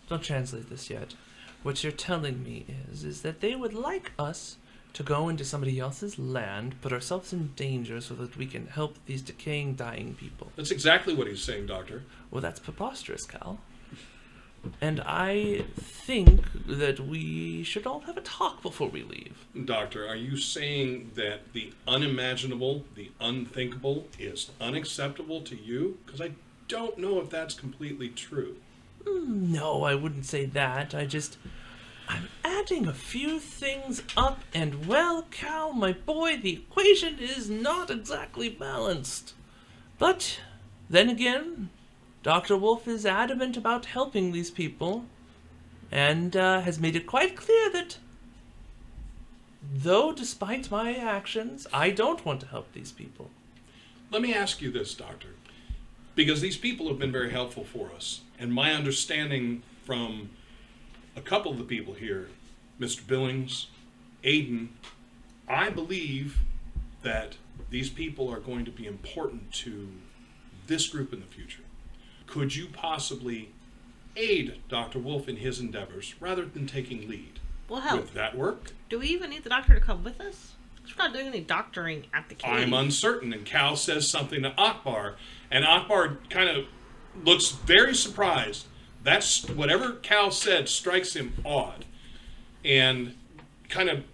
don't translate this yet. What you're telling me is that they would like us to go into somebody else's land, put ourselves in danger so that we can help these decaying, dying people.
That's exactly what he's saying, Doctor.
Well, that's preposterous, Cal. And I think that we should all have a talk before we leave.
Doctor, are you saying that the unimaginable, the unthinkable, is unacceptable to you? Because I don't know if that's completely true.
No, I wouldn't say that. I'm adding a few things up, and well, Cal, my boy, the equation is not exactly balanced. But then again, Dr. Wolf is adamant about helping these people, and has made it quite clear that, though despite my actions, I don't want to help these people.
Let me ask you this, Doctor, because these people have been very helpful for us, and my understanding from a couple of the people here, Mr. Billings, Ayden, I believe that these people are going to be important to this group in the future. Could you possibly aid Dr. Wolf in his endeavors rather than taking lead?
We'll help.
Would that work?
Do we even need the doctor to come with us? We're not doing any doctoring at the cave.
I'm uncertain. And Cal says something to Akbar, and Akbar kind of looks very surprised. That's whatever Cal said strikes him odd, and kind of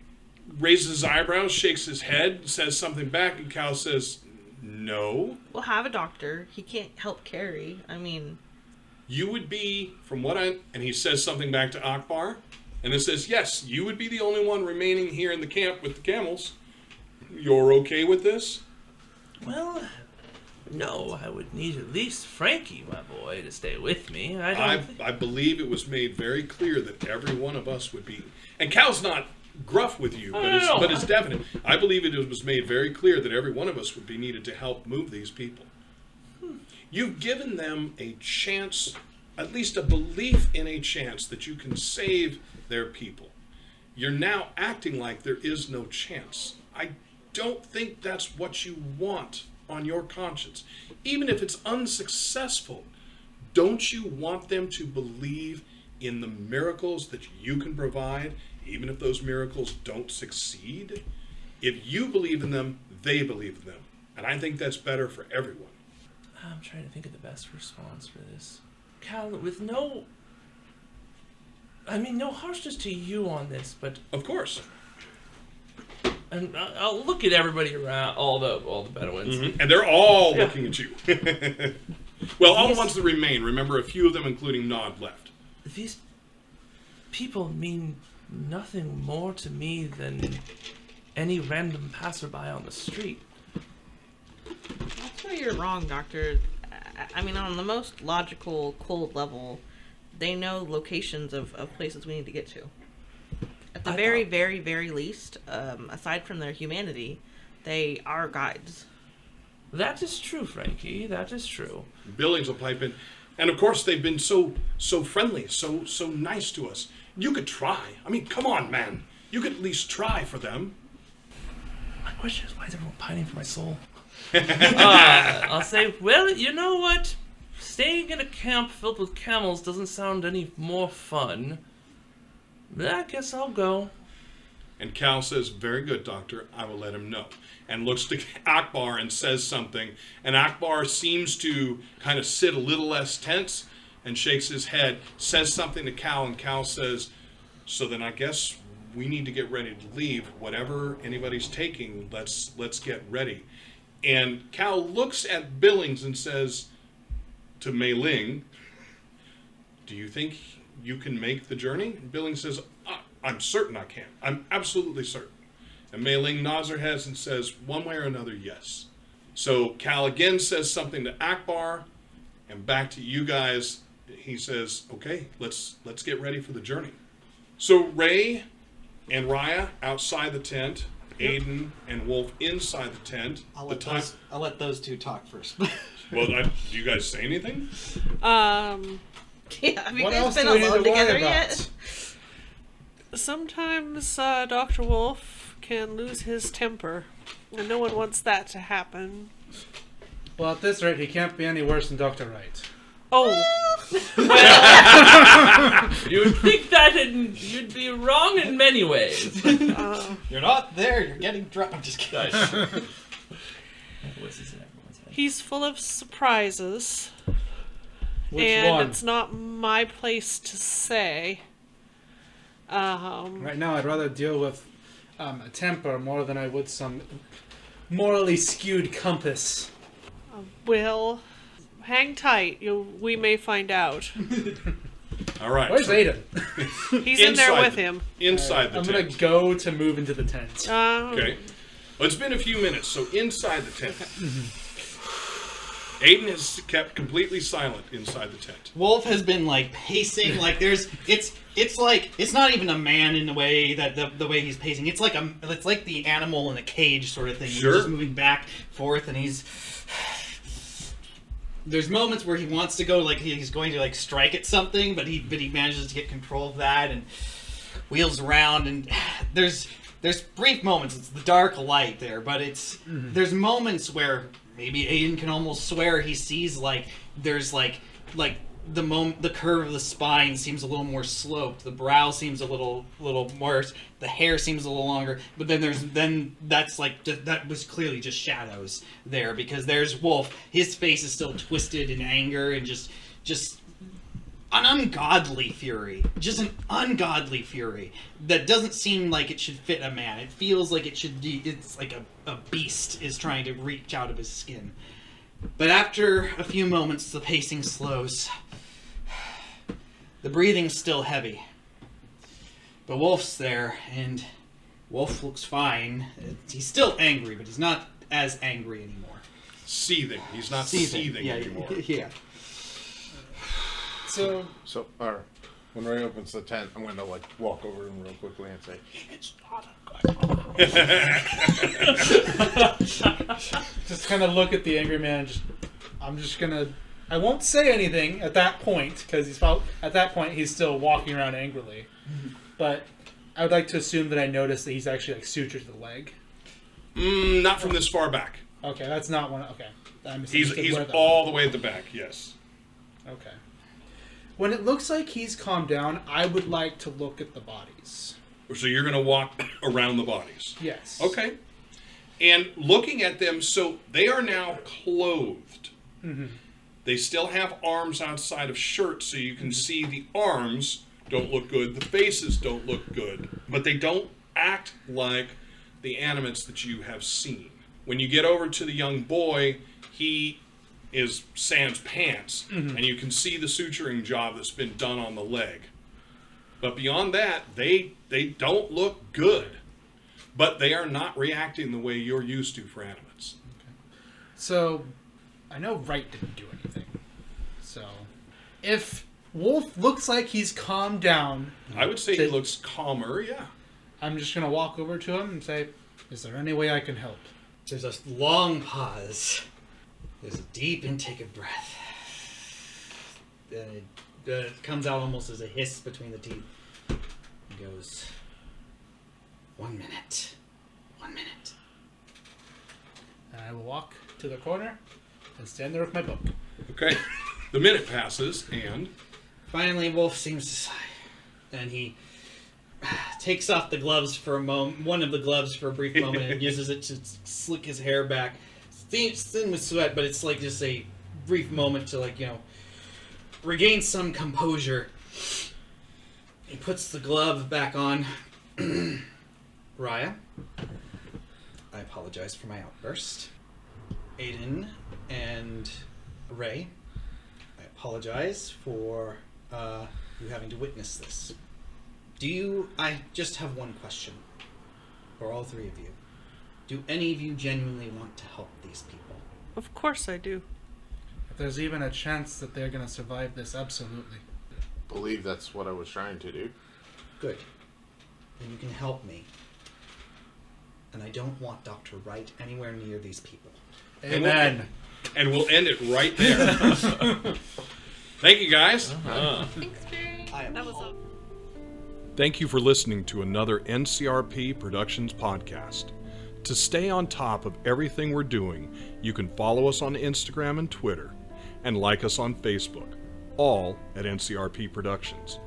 raises his eyebrows, shakes his head, says something back, and Cal says, "No."
We'll have a doctor. He can't help carry. I mean,
You would be, and he says something back to Akbar, and it says, yes, you would be the only one remaining here in the camp with the camels. You're okay with this?
Well, no, I would need at least Frankie, my boy, to stay with me. I
believe it was made very clear that every one of us would be, and Cal's not gruff with you, but it's definite. I believe it was made very clear that every one of us would be needed to help move these people. You've given them a chance, at least a belief in a chance that you can save their people. You're now acting like there is no chance. I don't think that's what you want on your conscience. Even if it's unsuccessful, don't you want them to believe in the miracles that you can provide, even if those miracles don't succeed? If you believe in them, they believe in them. And I think that's better for everyone.
I'm trying to think of the best response for this. Cal, with no harshness to you on this, but...
Of course.
And I'll look at everybody around, all the Bedouins.
Mm-hmm. And they're all looking at you. Well, all the ones that remain. Remember, a few of them, including Nod, left.
These people mean nothing more to me than any random passerby on the street.
That's where you're wrong, Doctor. I mean, on the most logical, cold level, they know locations of places we need to get to. At the very, very, very least, aside from their humanity, they are guides.
That is true, Frankie. That is true.
Billings will pipe in. And of course, they've been so friendly, so nice to us. You could try. I mean, come on, man. You could at least try for them.
My question is, why is everyone pining for my soul? I'll say, well, you know what? Staying in a camp filled with camels doesn't sound any more fun. I guess I'll go.
And Cal says, very good, Doctor. I will let him know. And looks to Akbar and says something. And Akbar seems to kind of sit a little less tense and shakes his head, says something to Cal, and Cal says, so then I guess we need to get ready to leave. Whatever anybody's taking, let's get ready. And Cal looks at Billings and says to Mei Ling, do you think you can make the journey? And Billings says, I'm certain I can. I'm absolutely certain. And Mei Ling nods her head and says, one way or another, yes. So Cal again says something to Akbar, and back to you guys. He says, okay, let's get ready for the journey. So Ray and Raya outside the tent, Ayden and Wolf inside the tent.
I'll let those two talk first.
Well, do you guys say anything?
Yeah, have you
What
guys
else
been
do we need
alone
to worry
together
about?
yet?
Sometimes Dr. Wolf can lose his temper, and no one wants that to happen.
Well, at this rate, he can't be any worse than Dr. Wright.
Oh,
You would think that, and you'd be wrong in many ways.
You're not there. You're getting drunk. I'm just kidding.
he's full of surprises,
Which
and
one?
it's not my place to say.
Right now, I'd rather deal with a temper more than I would some morally skewed compass.
Well, hang tight. We may find out.
All right.
Where's
so
Ayden?
He's in there
Inside
with
the-
him.
Inside the
I'm
tent.
gonna go to move into the tent.
Okay. Well, it's been a few minutes, so inside the tent. Ayden has kept completely silent inside the tent.
Wolf has been like pacing, like it's like it's not even a man in the way that the way he's pacing. It's like the animal in a cage sort of thing.
Sure.
He's just moving back, forth, and there's moments where he wants to go, like he's going to like strike at something, but he manages to get control of that and wheels around, and there's brief moments. It's the dark light there, but there's moments where maybe Ayden can almost swear he sees there's the curve of the spine seems a little more sloped, the brow seems a little more, the hair seems a little longer, but then that was clearly just shadows there, because there's Wolf. His face is still twisted in anger and just an ungodly fury, just an ungodly fury that doesn't seem like it should fit a man. It feels like it's like a beast is trying to reach out of his skin. But after a few moments, the pacing slows. The breathing's still heavy. But Wolf's there, and Wolf looks fine. He's still angry, but he's not as angry anymore.
Seething. He's not seething
yeah,
anymore.
Yeah.
So,
When Ray opens the tent, I'm going to walk over to him real quickly and say, "It's not a good."
just kind of look at the angry man. I won't say anything at that point, because at that point he's still walking around angrily. But I would like to assume that I notice that he's actually sutured to the leg.
Not from this far back.
Okay, that's not one. Okay,
He's all the way at the back. Yes.
Okay. When it looks like he's calmed down, I would like to look at the bodies.
So you're going to walk around the bodies.
Yes.
Okay. And looking at them, so they are now clothed.
Mm-hmm.
They still have arms outside of shirts, so you can see the arms don't look good. The faces don't look good. But they don't act like the animates that you have seen. When you get over to the young boy, he is sans pants, and you can see the suturing job that's been done on the leg. But beyond that, they don't look good. But they are not reacting the way you're used to for animates.
Okay. So, I know Wright didn't do anything. So, if Wolf looks like he's calmed down,
I would say he looks calmer, yeah.
I'm just going to walk over to him and say, "Is there any way I can help?"
There's a long pause. There's a deep intake of breath. Then it comes out almost as a hiss between the teeth. He goes, 1 minute. 1 minute.
And I will walk to the corner and stand there with my book.
Okay. The minute passes, and
Finally, Wolf seems to sigh. And he takes off the gloves for a moment, one of the gloves for a brief moment, and uses it to slick his hair back. It's thin with sweat, but it's like just a brief moment to, like, you know, regain some composure. He puts the glove back on. Raya, I apologize for my outburst. Ayden and Ray, I apologize for you having to witness this. I just have one question for all three of you. Do any of you genuinely want to help these people?
Of course I do.
If there's even a chance that they're going to survive this, absolutely.
Believe that's what I was trying to do.
Good. Then you can help me. And I don't want Dr. Wright anywhere near these people.
Amen.
and we'll end it right there. Thank you, guys.
Thanks, Barry.
That was all.
Thank you for listening to another NCRP Productions podcast. To stay on top of everything we're doing, you can follow us on Instagram and Twitter, and like us on Facebook, all at NCRP Productions.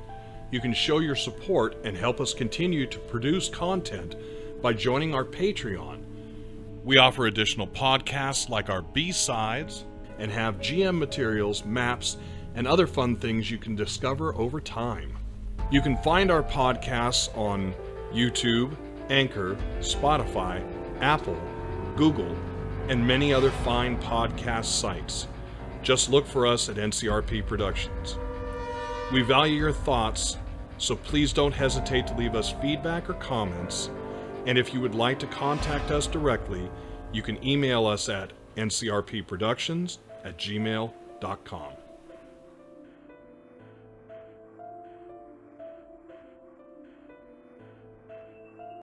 You can show your support and help us continue to produce content by joining our Patreon. We offer additional podcasts like our B-sides and have GM materials, maps, and other fun things you can discover over time. You can find our podcasts on YouTube, Anchor, Spotify, Apple, Google, and many other fine podcast sites. Just look for us at NCRP Productions. We value your thoughts, so please don't hesitate to leave us feedback or comments. And if you would like to contact us directly, you can email us at ncrpproductions@gmail.com.